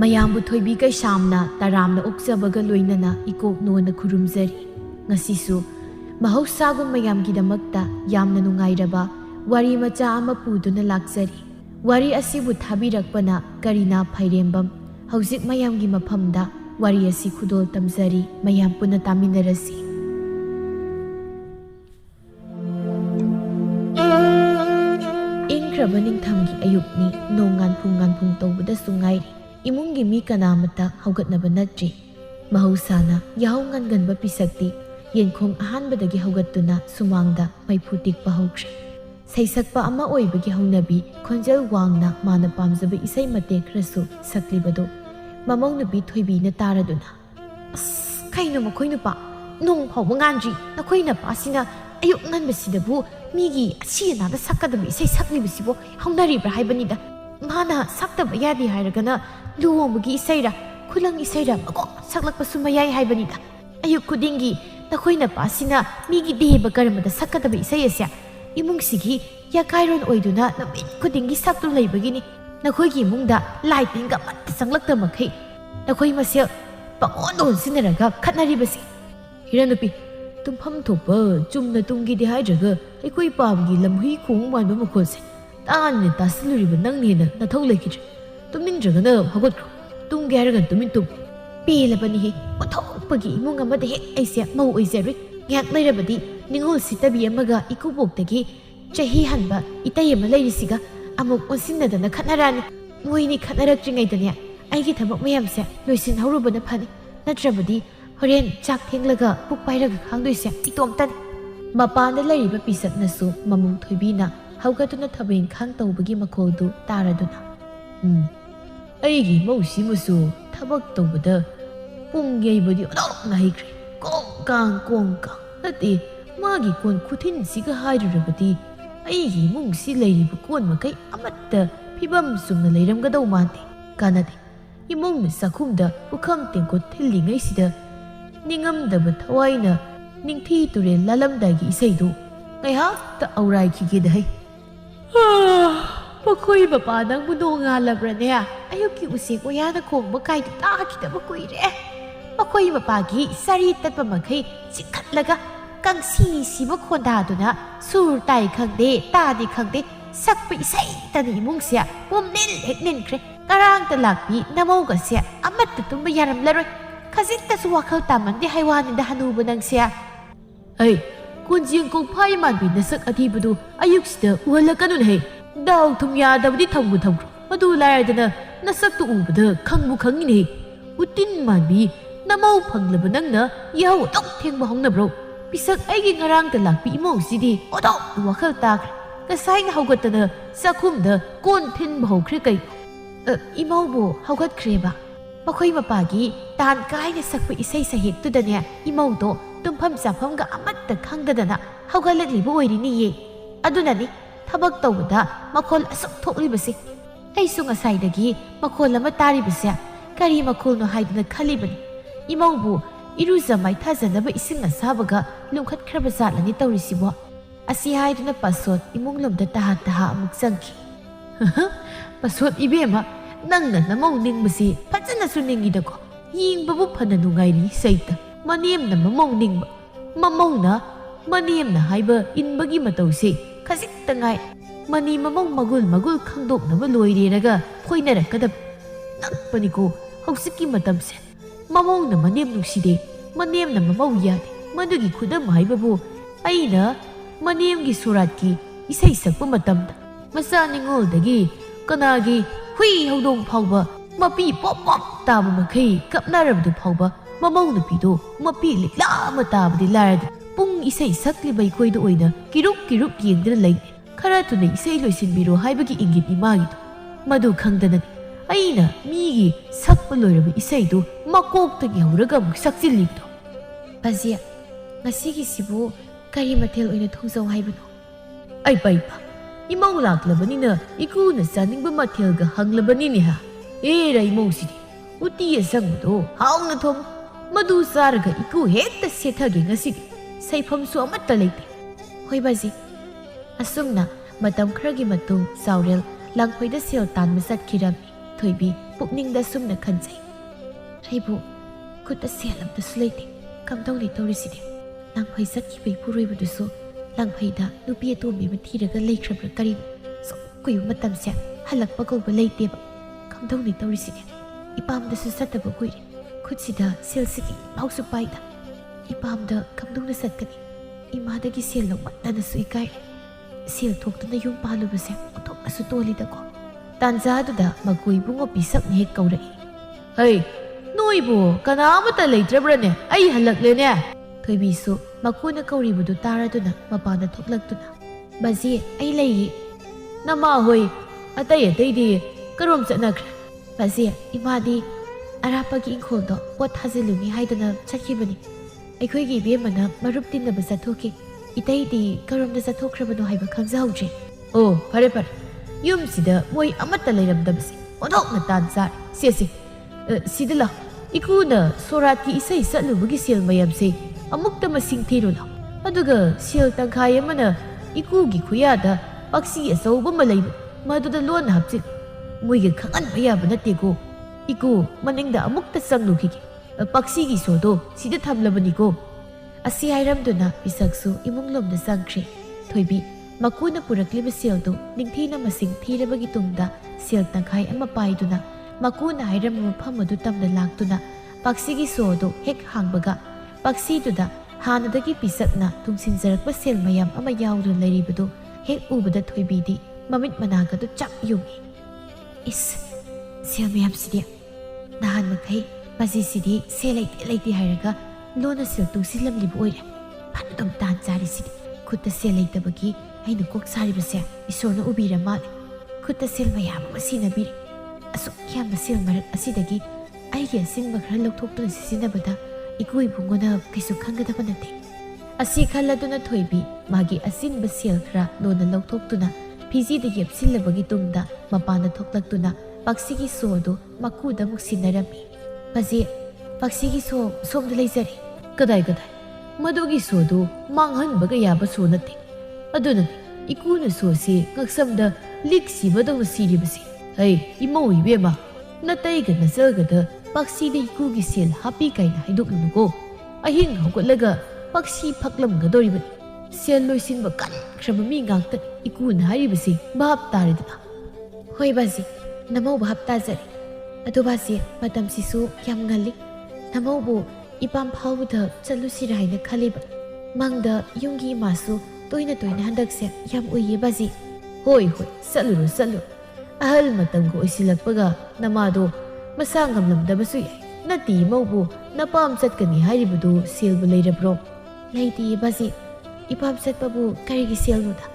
ꯃꯌꯥꯝꯕꯨ ꯊꯣꯏꯕꯤ ꯀꯩꯁꯥꯝꯅ ꯇꯔꯥꯝꯅ ꯑꯣꯛꯆꯕꯒ ꯂꯣꯏꯅꯅ ꯏꯀꯣꯛꯅꯣꯅ ꯈꯨꯔꯨꯝꯖꯔꯤ꯫ ꯉꯁꯤꯁꯨ ꯃꯍꯧꯁꯥꯒꯨꯝ ꯃꯌꯥꯝꯒꯤꯗꯃꯛꯇ ꯌꯥꯝꯅ ꯅꯨꯡꯉꯥꯏꯔꯕ ꯋꯥꯔꯤ ꯃꯆꯥ ꯑꯃ ꯄꯨꯗꯨꯅ ꯂꯥꯛꯆꯔꯤ꯫ ꯋꯥꯔꯤ ꯑꯁꯤꯕꯨ ꯊꯥꯕꯤꯔꯛꯄꯅ ꯀꯔꯤꯅꯥ ꯐꯩꯔꯦꯝꯕꯝ꯫ ꯍꯧꯖꯤꯛ ꯃꯌꯥꯝꯒꯤ ꯃꯐꯝꯗ ꯋꯥꯔꯤ ꯑꯁꯤ ꯈꯨꯗꯣꯜ ꯇꯝꯖꯔꯤ꯫ ꯃꯌꯥꯝ ꯄꯨꯟꯅ ꯇꯥꯃꯤꯟꯅꯔꯁꯤ꯫ ꯏꯪꯈ꯭ꯔꯕ ꯅꯤꯡꯊꯝꯒꯤ ꯑꯌꯨꯛꯅꯤ꯫ ꯅꯣꯡ ꯉꯥꯟꯐꯨꯡ ꯇꯧꯕꯗꯁꯨ ꯉꯥꯏꯔꯤ꯫ ꯏꯃꯨꯡꯒꯤ ꯃꯤ ꯀꯅꯥꯃꯠꯇ ꯍꯧꯒꯠꯅꯕ ꯅꯠꯇ꯭ꯔꯤ꯫ ꯃꯍꯧꯁꯥꯅ ꯌꯥꯍꯧ ꯉꯟꯒꯟꯕ ꯄꯤꯁꯛꯇꯤ ꯌꯦꯟꯈꯣꯡ ꯑꯍꯥꯟꯕꯗꯒꯤ ꯍꯧꯒꯠꯇꯨꯅ ꯁꯨꯃꯥꯡꯗ ꯃꯩꯐꯨ ꯇꯤꯛꯄ ꯍꯧꯈ꯭ꯔꯦ꯫ ꯁꯩꯁꯛꯄ ꯑꯃ ꯑꯣꯏꯕꯒꯤ ꯍꯧꯅꯕꯤ ꯈꯣꯟꯖꯦꯜ ꯋꯥꯡꯅ ꯃꯥꯅ ꯄꯥꯝꯖꯕ ꯏꯁꯩ ꯃꯇꯦꯛ ꯈꯔꯁꯨ ꯁꯛꯂꯤꯕꯗꯨ ꯃꯃꯧ ꯅꯨꯄꯤ ꯊꯣꯏꯕꯤꯅ ꯇꯥꯔꯗꯨꯅ, "ꯑꯁ ꯀꯩꯅꯣ ꯃꯈꯣꯏ ꯅꯨꯄꯥ, ꯅꯣꯡ ꯐꯥꯎꯕ ꯉꯥꯟꯗ꯭ꯔꯤ ꯅꯈꯣꯏ ꯅꯄꯥꯁꯤꯅ ꯑꯌꯨꯛ ꯉꯟꯕꯁꯤꯗꯕꯨ ꯃꯤꯒꯤ ꯑꯁꯤ ꯑꯅꯥꯗ ꯁꯛꯀꯗꯕ ꯏꯁꯩ ꯁꯛꯂꯤꯕꯁꯤꯕꯨ ꯍꯧꯅꯔꯤꯕ꯭ꯔꯥ ꯍꯥꯏꯕꯅꯤꯗ꯫ ꯃꯥꯅ ꯁꯛꯇꯕ ꯌꯥꯗꯦ ꯍꯥꯏꯔꯒꯅ ꯂꯨꯍꯣꯡꯕꯒꯤ ꯏꯁꯩꯔꯥ ꯈꯨꯂꯪ ꯏꯁꯩꯔꯥ ꯃꯀꯣꯛ ꯁꯛꯂꯛꯄꯁꯨ ꯃꯌꯥꯏ ꯍꯥꯏꯕꯅꯤꯗ꯫ ꯑꯌꯨꯛ ꯈꯨꯗꯤꯡꯒꯤ ꯅꯈꯣꯏ ꯅꯄꯥꯁꯤꯅ ꯃꯤꯒꯤ ꯗꯦꯕ ꯀꯔꯃꯗ ꯁꯛꯀꯗꯕ ꯏꯁꯩ ꯑꯁꯦ ꯏꯃꯨꯡꯁꯤꯒꯤ ꯌꯥꯀꯥꯏꯔꯣꯟ ꯑꯣꯏꯗꯨꯅ ꯅꯨꯃꯤꯠ ꯈꯨꯗꯤꯡꯒꯤ ꯁꯛꯇꯨ ꯂꯩꯕꯒꯤꯅꯤ꯫ ꯅꯈꯣꯏꯒꯤ ꯏꯃꯨꯡꯗ ꯂꯥꯏ ꯇꯤꯟꯒ ꯑꯃꯠꯇ ꯆꯪꯂꯛꯇꯕ ꯃꯈꯩ ꯅꯈꯣꯏ ꯃꯁꯦꯜ ꯄꯪꯑꯣꯟꯗ ꯑꯣꯟꯁꯤꯟꯅꯔꯒ ꯈꯠꯅꯔꯤꯕꯁꯤ꯫ ꯍꯤꯔꯥꯅꯨꯄꯤ, ꯇꯨꯝꯐꯝ ꯊꯣꯛꯄ ꯆꯨꯝꯅ ꯇꯨꯝꯒꯦꯗꯤ ꯍꯥꯏꯗ꯭ꯔꯒ ꯑꯩꯈꯣꯏ ꯄꯥꯕꯒꯤ ꯂꯝꯍꯨꯏ ꯈꯣꯡ ꯃꯥꯟꯕ ꯃꯈꯣꯜꯁꯦ ꯇꯥꯅ ꯇꯥꯁꯤꯜꯂꯨꯔꯤꯕ ꯅꯪꯅ ꯍꯦꯟꯅ ꯅꯊꯧ ꯂꯩꯈꯤꯗ꯭ꯔꯦ꯫ ꯇꯨꯝꯅꯤꯡꯗ꯭ꯔꯒꯅ ꯍꯧꯒꯠꯈ꯭ꯔꯣ, ꯇꯨꯝꯒꯦ ꯍꯥꯏꯔꯒꯅ ꯇꯨꯃꯤꯟ ꯇꯨꯝ꯫ ꯄꯦꯜꯂꯕꯅꯤꯍꯦ, ꯑꯣꯟꯊꯣꯛꯄꯒꯤ ꯏꯃꯨꯡ ꯑꯃꯗ ꯍꯦꯛ ꯑꯩꯁꯦ ꯃꯧ ꯑꯣꯏꯖꯔꯨꯏ꯫ ꯉꯥꯏꯍꯥꯛ ꯂꯩꯔꯕꯗꯤ ꯅꯤꯡꯉꯣꯜ ꯁꯤꯠꯇꯕꯤ ꯑꯃꯒ ꯏꯀꯨꯕꯣꯛꯇꯒꯤ ꯆꯍꯤ ꯍꯟꯕ ꯏꯇꯩ ꯑꯃ ꯂꯩꯔꯤꯁꯤꯒ ꯑꯃꯨꯛ ꯑꯣꯟꯁꯤꯟꯅꯗꯅ ꯈꯠꯅꯔꯛꯑꯅꯤ꯫ ꯃꯣꯏꯅꯤ ꯈꯠꯅꯔꯛꯇ꯭ꯔꯤꯉꯩꯗꯅꯦ ꯑꯩꯒꯤ ꯊꯕꯛ ꯃꯌꯥꯝꯁꯦ ꯂꯣꯏꯁꯤꯟꯍꯧꯔꯨꯕꯅ ꯐꯅꯤ꯫ ꯅꯠꯇ꯭ꯔꯕꯗꯤ ꯍꯣꯔꯦꯟ ꯆꯥꯛ ꯊꯦꯡꯂꯒ ꯄꯨꯛ ꯄꯥꯏꯔꯒ ꯈꯥꯡꯗꯣꯏꯁꯦ ꯏꯇꯣꯝꯇꯅꯤ꯫ ꯃꯄꯥꯟꯗ ꯂꯩꯔꯤꯕ ꯄꯤꯁꯛꯅꯁꯨ ꯃꯃꯧ ꯊꯣꯏꯕꯤꯅ ꯍꯧꯒꯠꯇꯨꯅ ꯊꯕꯛ ꯏꯪꯈꯥꯡ ꯇꯧꯕꯒꯤ ꯃꯈꯣꯜꯗꯨ ꯇꯥꯔꯗꯨꯅ, ꯑꯩꯒꯤ ꯏꯃꯧꯁꯤꯃꯁꯨ ꯊꯕꯛ ꯇꯧꯕꯗ ꯄꯨꯡ ꯌꯩꯕꯗꯤ ꯑꯣꯟꯊꯣꯛꯅ ꯍꯩꯈ꯭ꯔꯦ꯫ ꯀꯣꯡ ꯀꯥꯡ ꯅꯠꯇꯦ, ꯃꯥꯒꯤ ꯀꯣꯟ ꯈꯨꯊꯤꯟꯁꯤꯒ ꯍꯥꯏꯔꯨꯔꯕꯗꯤ ꯑꯩꯒꯤ ꯏꯃꯨꯡꯁꯤ ꯂꯩꯔꯤꯕ ꯀꯣꯟ ꯃꯈꯩ ꯑꯃꯠꯇ ꯐꯤꯕꯝ ꯆꯨꯝꯅ ꯂꯩꯔꯝꯒꯗꯧ ꯃꯥꯟꯗꯦ꯫ ꯀꯥꯟꯅꯗꯦ, ꯏꯃꯨꯡꯅ ꯆꯥꯛꯈꯨꯝꯗ ꯄꯨꯈꯝ ꯇꯦꯡꯀꯣꯠ ꯊꯤꯜꯂꯤꯉꯩꯁꯤꯗ ꯅꯤꯡꯉꯝꯗꯕ ꯊꯋꯥꯏꯅ ꯅꯤꯡꯊꯤ ꯇꯨꯔꯦꯜ ꯂꯥꯜꯂꯝꯗꯥꯏꯒꯤ ꯏꯁꯩꯗꯨ ꯉꯥꯏꯍꯥꯛꯇ ꯑꯧꯔꯥꯏꯈꯤꯒꯦꯗ ꯍꯩ꯫ ꯃꯈꯣꯏ ꯃꯄꯥ ꯅꯪꯕꯨ ꯅꯣꯡꯉꯥꯜꯂꯕ꯭ꯔꯅꯦ? ꯑꯌꯨꯛꯀꯤ ꯎꯆꯦꯛ ꯋꯥꯌꯥꯅ ꯈꯣꯡꯕ ꯀꯥꯏꯗꯨ ꯇꯥꯈꯤꯗꯕ ꯀꯨꯏꯔꯦ꯫ ꯃꯈꯣꯏ ꯃꯄꯥꯒꯤ ꯁꯥꯔꯤ ꯇꯠꯄ ꯃꯈꯩ ꯆꯤꯡꯈꯠꯂꯒ ꯀꯪꯁꯤ ꯁꯤꯕ ꯈꯣꯟꯗꯥꯗꯨꯅ ꯁꯨꯔ ꯇꯥꯏ ꯈꯪꯗꯦ ꯇꯥꯗꯦ ꯈꯪꯗꯦ ꯁꯛꯄ ꯏꯁꯩꯇꯅ ꯏꯃꯨꯡꯁꯦ ꯄꯨꯝꯅꯤꯜ ꯍꯦꯛ ꯅꯤꯟꯈ꯭ꯔꯦ꯫ ꯉꯔꯥꯡꯇ ꯂꯥꯛꯄꯤ ꯅꯃꯧꯒꯁꯦ ꯑꯃꯠꯇ ꯇꯨꯝꯕ ꯌꯥꯔꯝꯂꯔꯣꯏ꯫ ꯈꯖꯤꯛꯇꯁꯨ ꯋꯥꯈꯜ ꯇꯥꯃꯟꯗꯦ ꯍꯥꯏꯋꯥꯅꯤꯗ ꯍꯅꯨꯕ ꯅꯪꯁꯦ꯫ ꯑꯩ ꯀꯣꯟꯖꯦꯡ ꯀꯣꯡꯐꯥꯏ ꯃꯥꯟꯕꯤ ꯅꯁꯛ ꯑꯊꯤꯕꯗꯨ ꯑꯌꯨꯛꯁꯤꯗ ꯎꯍꯜꯂꯛꯀꯅꯨꯅꯦꯍꯦ꯫ ꯗꯥꯎ ꯊꯨꯝ ꯌꯥꯗꯕꯗꯤ ꯊꯝꯈ꯭ꯔꯣ, ꯃꯗꯨ ꯂꯥꯏꯔꯗꯅ ꯅꯁꯛꯇꯨ ꯎꯕꯗ ꯈꯪꯕꯨ ꯈꯪꯉꯤꯅꯦꯍꯦ꯫ ꯎꯇꯤꯟ ꯃꯥꯟꯕꯤ ꯅꯃꯧ ꯐꯪꯂꯕ ꯅꯪꯅ ꯌꯥꯍꯧ ꯑꯗꯨꯛ ꯊꯦꯡꯕ ꯍꯧꯅꯕ꯭ꯔꯣ? ꯄꯤꯁꯛ ꯑꯩꯒꯤ ꯉꯔꯥꯡꯇ ꯂꯥꯛꯄꯤ ꯏꯃꯧꯁꯤꯗꯤ ꯑꯣꯟꯊꯣꯛꯅ ꯋꯥꯈꯜ ꯇꯥꯈ꯭ꯔꯦ꯫ ꯉꯁꯥꯏꯅ ꯍꯧꯒꯠꯇꯅ ꯆꯥꯛꯈꯨꯝꯗ ꯀꯣꯟ ꯊꯤꯟꯕ ꯍꯧꯈ꯭ꯔꯦ ꯀꯩꯅꯣ꯫ ꯏꯃꯧꯕꯨ ꯍꯧꯒꯠꯈ꯭ꯔꯦꯕ꯫ ꯃꯈꯣꯏ ꯃꯄꯥꯒꯤ ꯇꯥꯟ ꯀꯥꯏꯅ ꯁꯛꯄ ꯏꯁꯩ ꯁꯩꯍꯦꯛꯇꯨꯗꯅꯦ ꯏꯃꯧꯗꯣ ꯇꯨꯝꯐꯝ ꯆꯥꯐꯝꯒ ꯑꯃꯠꯇ ꯈꯪꯗꯗꯅ ꯍꯧꯒꯠꯂꯛꯂꯤꯕ ꯑꯣꯏꯔꯤꯅꯤꯌꯦ꯫ ꯑꯗꯨꯅꯅꯤ ꯊꯕꯛ ꯇꯧꯕꯗ ꯃꯈꯣꯜ ꯑꯁꯨꯛ ꯊꯣꯛꯂꯤꯕꯁꯦ꯫ ꯑꯩꯁꯨ ꯉꯁꯥꯏꯗꯒꯤ ꯃꯈꯣꯜ ꯑꯃ ꯇꯥꯔꯤꯕꯁꯦ ꯀꯔꯤ ꯃꯈꯣꯜꯅꯣ ꯍꯥꯏꯗꯨꯅ ꯈꯜꯂꯤꯕꯅꯤ꯫ ꯏꯃꯧꯕꯨ ꯏꯔꯨꯖ ꯃꯥꯏꯊꯖꯅꯕ ꯏꯁꯤꯡ ꯑꯁꯥꯕꯒ ꯂꯨꯝꯈꯠꯈ꯭ꯔꯕ ꯖꯥꯠꯂꯅꯤ ꯇꯧꯔꯤꯁꯤꯕꯣ꯫ ꯑꯁꯤ ꯍꯥꯏꯗꯨꯅ ꯄꯥꯁꯣꯠ ꯏꯃꯨꯡꯂꯣꯝꯗ ꯇꯍꯥ ꯑꯃꯨꯛ ꯆꯪꯈꯤ꯫ ꯄꯥꯁꯣꯠ ꯏꯕꯦꯝꯃ, ꯅꯪꯅ ꯅꯃꯧ ꯅꯤꯡꯕꯁꯤ ꯐꯖꯅꯁꯨ ꯅꯤꯡꯉꯤꯗꯀꯣ꯫ ꯌꯦꯡꯕꯕꯨ ꯐꯅ ꯅꯨꯡꯉꯥꯏꯔꯤ ꯁꯩꯇ꯫ ꯃꯅꯦꯝꯅ ꯃꯃꯧ ꯅꯤꯡꯕ, ꯃꯃꯧꯅ ꯃꯅꯦꯝꯅ ꯍꯥꯏꯕ ꯏꯟꯕꯒꯤ ꯃꯇꯧꯁꯤ ꯈꯖꯤꯛꯇ ꯉꯥꯏ꯫ ꯃꯅꯤ ꯃꯃꯧ ꯃꯒꯨꯜ ꯈꯪꯗꯣꯛꯅꯕ ꯂꯣꯏꯔꯦꯔꯒ ꯐꯣꯏꯅꯔꯛꯀꯗꯕ ꯅꯛꯄꯅꯤꯀꯣ ꯍꯧꯖꯤꯛꯀꯤ ꯃꯇꯝꯁꯦ꯫ ꯃꯃꯧꯅ ꯃꯅꯦꯝ ꯅꯨꯡꯁꯤꯗꯦ, ꯃꯅꯦꯝꯅ ꯃꯃꯧ ꯌꯥꯗꯦ, ꯃꯗꯨꯒꯤ ꯈꯨꯗꯝ ꯍꯥꯏꯕꯕꯨ ꯑꯩꯅ ꯃꯅꯦꯝꯒꯤ ꯁꯣꯔꯥꯠꯀꯤ ꯏꯁꯩ ꯁꯛꯄ ꯃꯇꯝꯗ ꯃꯆꯥ ꯅꯤꯡꯉꯣꯜꯗꯒꯤ ꯀꯅꯥꯒꯤ ꯍꯨꯏ ꯍꯧꯗꯣꯡ ꯐꯥꯎꯕ ꯃꯄꯤ ꯄꯣꯞ ꯇꯥꯕ ꯃꯈꯩ ꯀꯞꯅꯔꯕꯗꯨ ꯐꯥꯎꯕ ꯃꯃꯧ ꯅꯨꯄꯤꯗꯣ ꯃꯄꯤ ꯂꯤꯛꯂꯥ ꯑꯃ ꯇꯥꯕꯗꯤ ꯂꯥꯏꯔꯗ ꯄꯨꯡ ꯏꯁꯩ ꯁꯛꯂꯤꯕ ꯑꯩꯈꯣꯏꯗ ꯑꯣꯏꯅ ꯀꯤꯔꯨꯛ ꯌꯦꯡꯗꯨꯅ ꯂꯩ꯫ ꯈꯔ ꯊꯨꯅ ꯏꯁꯩ ꯂꯣꯏꯁꯤꯟꯕꯤꯔꯣ ꯍꯥꯏꯕꯒꯤ ꯏꯪꯒꯤꯠꯅꯤ ꯃꯥꯒꯤꯗꯣ꯫ ꯃꯗꯨ ꯈꯪꯗꯅꯅꯤ ꯑꯩꯅ ꯃꯤꯒꯤ ꯁꯛꯄ ꯂꯣꯏꯔꯕ ꯏꯁꯩꯗꯨ ꯃꯀꯣꯛꯇꯒꯤ ꯍꯧꯔꯒ ꯑꯃꯨꯛ ꯁꯛꯆꯤꯜꯂꯤꯕꯗꯣ꯫ ꯄꯥꯖꯤ, ꯉꯁꯤꯒꯤꯁꯤꯕꯨ ꯀꯔꯤ ꯃꯊꯦꯜ ꯑꯣꯏꯅ ꯊꯣꯡꯖꯧ ꯍꯥꯏꯕꯅꯣ? ꯑꯩꯄ ꯏꯃꯧ ꯂꯥꯛꯂꯕꯅꯤꯅ ꯏꯀꯨꯅ ꯆꯥꯅꯤꯡꯕ ꯃꯊꯦꯜꯒ ꯍꯪꯂꯕꯅꯤꯅꯦꯍ꯫ ꯑꯦꯔꯥ ꯏꯃꯧꯁꯤꯗꯤ ꯎꯇꯤ ꯑꯁꯪꯕꯗꯣ ꯍꯥꯎꯅ ꯊꯣꯡꯉꯨ, ꯃꯗꯨ ꯆꯥꯔꯒ ꯏꯀꯨ ꯍꯦꯛꯇ ꯁꯦꯊꯒꯦ ꯉꯁꯤꯗꯤ꯫ ꯁꯩꯐꯝꯁꯨ ꯑꯃꯠꯇ ꯂꯩꯇꯦ꯫ ꯍꯣꯏ ꯕꯥꯖꯤ꯫ ꯑꯁꯨꯝꯅ ꯃꯇꯝ ꯈꯔꯒꯤ ꯃꯇꯨꯡ ꯆꯥꯎꯔꯦꯜ ꯂꯥꯡꯐꯩꯗ ꯁꯦꯜ ꯇꯥꯟꯕ ꯆꯠꯈꯤꯔꯝꯃꯤ꯫ Thoibi pukningda sumna khanjai. Aibu khutta sel amtasu leite. Kamdongni toriside. Langphai sakhibai puroibadusu langphaida nupi atombi ma thiraga leikrabra kari so kuyu matamse halakpa kauba leiteba. Kamdongni toriside. Ipamdasu sataba kuire. Khutsida selsiki pausu paida. Ipamda kamdongna satkani. Imadagi sel lawmatanasu ikai. Sel thoktuna yum palubase otok asu tolidako. Tanzaduda maguibungo bisakni hek kaurai. Hey, noibu kana amata leitrabrane ai halaklene. Thoibisu makuna kauribudu taraduna mapana thoklaktuna. Bazi ai lei. Nama hoi atai di karom chanakra. Bazi imadi arapagi ingkholdo pot hazilungi haidana chakhibani. Aikhoigi bemana marup tinnaba sathoki. Itai di karomda sathokrabano haiba khangjaudre. Oh, pare pare. Yum sida moi amata leiramdabasi. Odokna tansar. Sesi. Sidala. Ikuna sorat ki isai satlubugi sel mayamse. Amukta masing thirula. Aduga sel tangkhai amana ikugi khuyada paksi asauba malaiba. Maduda lon hapchik. Moiga khangan bayaba natego. Iku maningda amukta sanglukhigi. Paksi gi sodo sida thamlabani ko. Asi hairamduna bisaksu imunglomda sangkhre. Thoibi makuna purakliba seldo ningthina masing thirabagi tungda sel tangkhai ama paiduna makuna hairam mafamadu tamda laktuna paksi gi sodo hek hangbaga paksi duda hanadagi pisakna tungsinjarakpa sel mayam ama yawdu lairibadu hek ubada thoibidi mamit managadu chap yungi. Is sel mayam sidi nahan makai Bazi sidi selai laiti hairaga lona sel tungsilam libu oire. Panadom tan jari sidi. Kutta selai tabagi aina kok sari base isorna ubira male. Kutta sel mayam masina biri. Asuk kyam sel marak asidagi aigi asinba khara lokthoktuna sisinabada ikui bungona kaisu khangadaba nate. Asi khalladuna thoibi magi asinba sel khara lona lokthoktuna piji da yepsillabagi tungda mapana thoklaktuna paksigi sodo makuda muksinarami. Bazi paksigi so somda leizari. Kadai. Madugi sodu manghanbaga yaba so nate. Aduna ikuna so si ngaksamda liksi badong siribasi. Hey, imau ibema. Nataiga nazagada paksi da ikugi sel happy kaina haidoknuko. Ahing hawkatlaga paksi phaklamgadoribani. Sel loisinba kan khrabami ngakta ikuna haribasi bhab taridana. Hoi bazi namau bhab tazari. Adubasi matam sisu yam ngali namaubu ipam phawda chalusira haina khaliba mangda yungi masu toina handakse yam uye bazi hoi salu ahal matam ko isilakpaga namado masangam lamdabasu yai nati maubu napam chatkani haribudu selbu leirabro leiti bazi ipam chatpabu karigi selnuda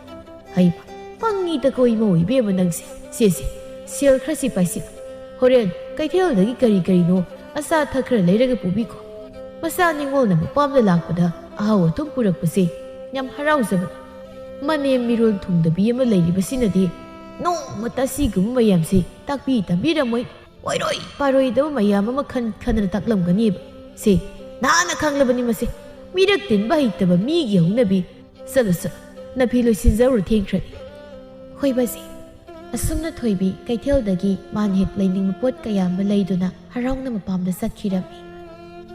haiba pangi ta koi moi be manangse sesi sel khrasi paisi Horen kaithel kari no asa thakra leiraga pubiko. Masa ningolna mapamda lakpada ahawa thum purakpase yam harauzaba. Manem mirol thungdabi ama leiribasinadi no matasi gum mayamse takpi tambiramoi oiroi paroi daba mayam ama khanana taklamganib. Se nana khanglabani mase mirak tinba hitaba migi haunabi salusa napilo sinzaru thengkrani. Hoi basi Asumna thoibi kaithel-dagi manhit laining pot kayamba leiduna haraungna mapamda satkirami.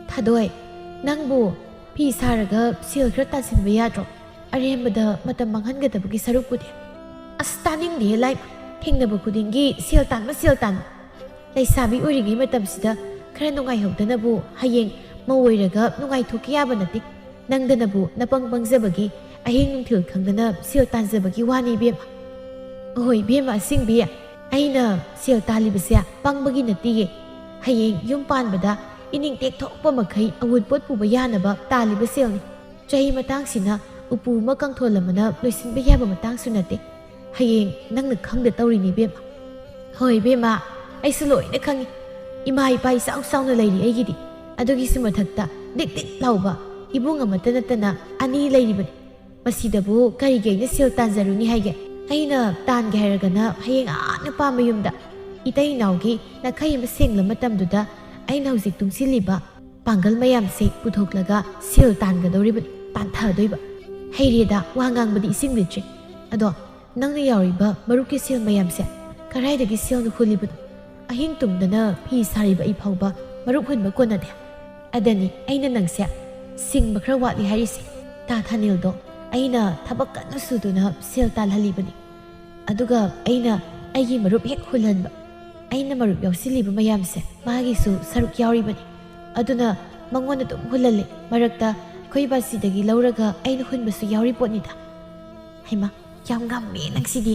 Thadoi, nangbu pi saraga sil khra tasinba yadro. Arembada matam manghangadabagi sarupudi. Astaning de lai thengnaba khudingi sil tan. Laisabi oirigi matamsida khra nungai hawdanabu hayeng mawoiraga nungai thokiyaba nati. Nangdanabu napangbangjabagi ahing nungthil khangdana sil tanjabagi wani bema. Hoi bema singbiya aina sel talibasya pangbagi natiye hayeng yum panbada ining tek thokpa makhai awud pot puba yanaba taliba selni chahi matang sina upu makang tholamana loisinba yaba matang sunate hayeng nangna khangda tawrini bema hoi bema aisu loina khangi ima ipai sauna leiri aigidi adugi sumathakta dik lauba ibung amata natana ani leiribani masidabu karigeina sel tanjaruni haige aina tan gairagana hayeng ana pamayumda itai naugi nakai masengla matamduda aina hauzik tungsiliba pangal mayam se puthoklaga sel tangadoriba tanthadoiba heireda wangangbadi isinglitre ado nangna yauriba maruki sel mayam se karaidagi sel nu khulibadu ꯑꯍꯤꯡ ꯇꯨꯝꯗꯅ ꯐꯤ ꯁꯥꯔꯤꯕ ꯑꯩ ꯐꯥꯎꯕ ꯃꯔꯨꯞ ꯍꯨꯟꯕ ꯀꯣꯟꯅꯗꯦ ꯑꯗꯅꯤ ꯑꯩꯅ ꯅꯪꯁꯦ ꯁꯤꯡꯕ ꯈꯔ ꯋꯥꯠꯂꯤ ꯍꯥꯏꯔꯤꯁꯦ ꯇꯥ ꯊꯥꯅꯤꯜꯗꯣ ꯑꯩꯅ ꯊꯕꯛ ꯀꯟꯅ ꯁꯨꯗꯨꯅ ꯁꯦꯜ ꯇꯥꯜꯍꯜꯂꯤꯕꯅꯤ ꯑꯗꯨꯒ ꯑꯩꯅ ꯑꯩꯒꯤ ꯃꯔꯨꯞ ꯍꯦꯛ ꯍꯨꯜꯍꯟꯕ ꯑꯩꯅ ꯃꯔꯨꯞ ꯌꯥꯎꯁꯤꯜꯂꯤꯕ ꯃꯌꯥꯝꯁꯦ ꯃꯥꯒꯤꯁꯨ ꯁꯔꯨꯛ ꯌꯥꯎꯔꯤꯕꯅꯤ ꯑꯗꯨꯅ ꯃꯉꯣꯟꯗ ꯑꯗꯨꯝ ꯍꯨꯜꯍꯜꯂꯤ ꯃꯔꯛꯇ ꯑꯩꯈꯣꯏ ꯕꯥꯁꯤꯗꯒꯤ ꯂꯧꯔꯒ ꯑꯩꯅ ꯍꯨꯟꯕꯁꯨ ꯌꯥꯎꯔꯤ ꯄꯣꯠꯅꯤꯗ ꯍꯩꯃꯥ ꯌꯥꯝ ꯉꯝꯃꯦ ꯅꯪꯁꯤꯗꯤ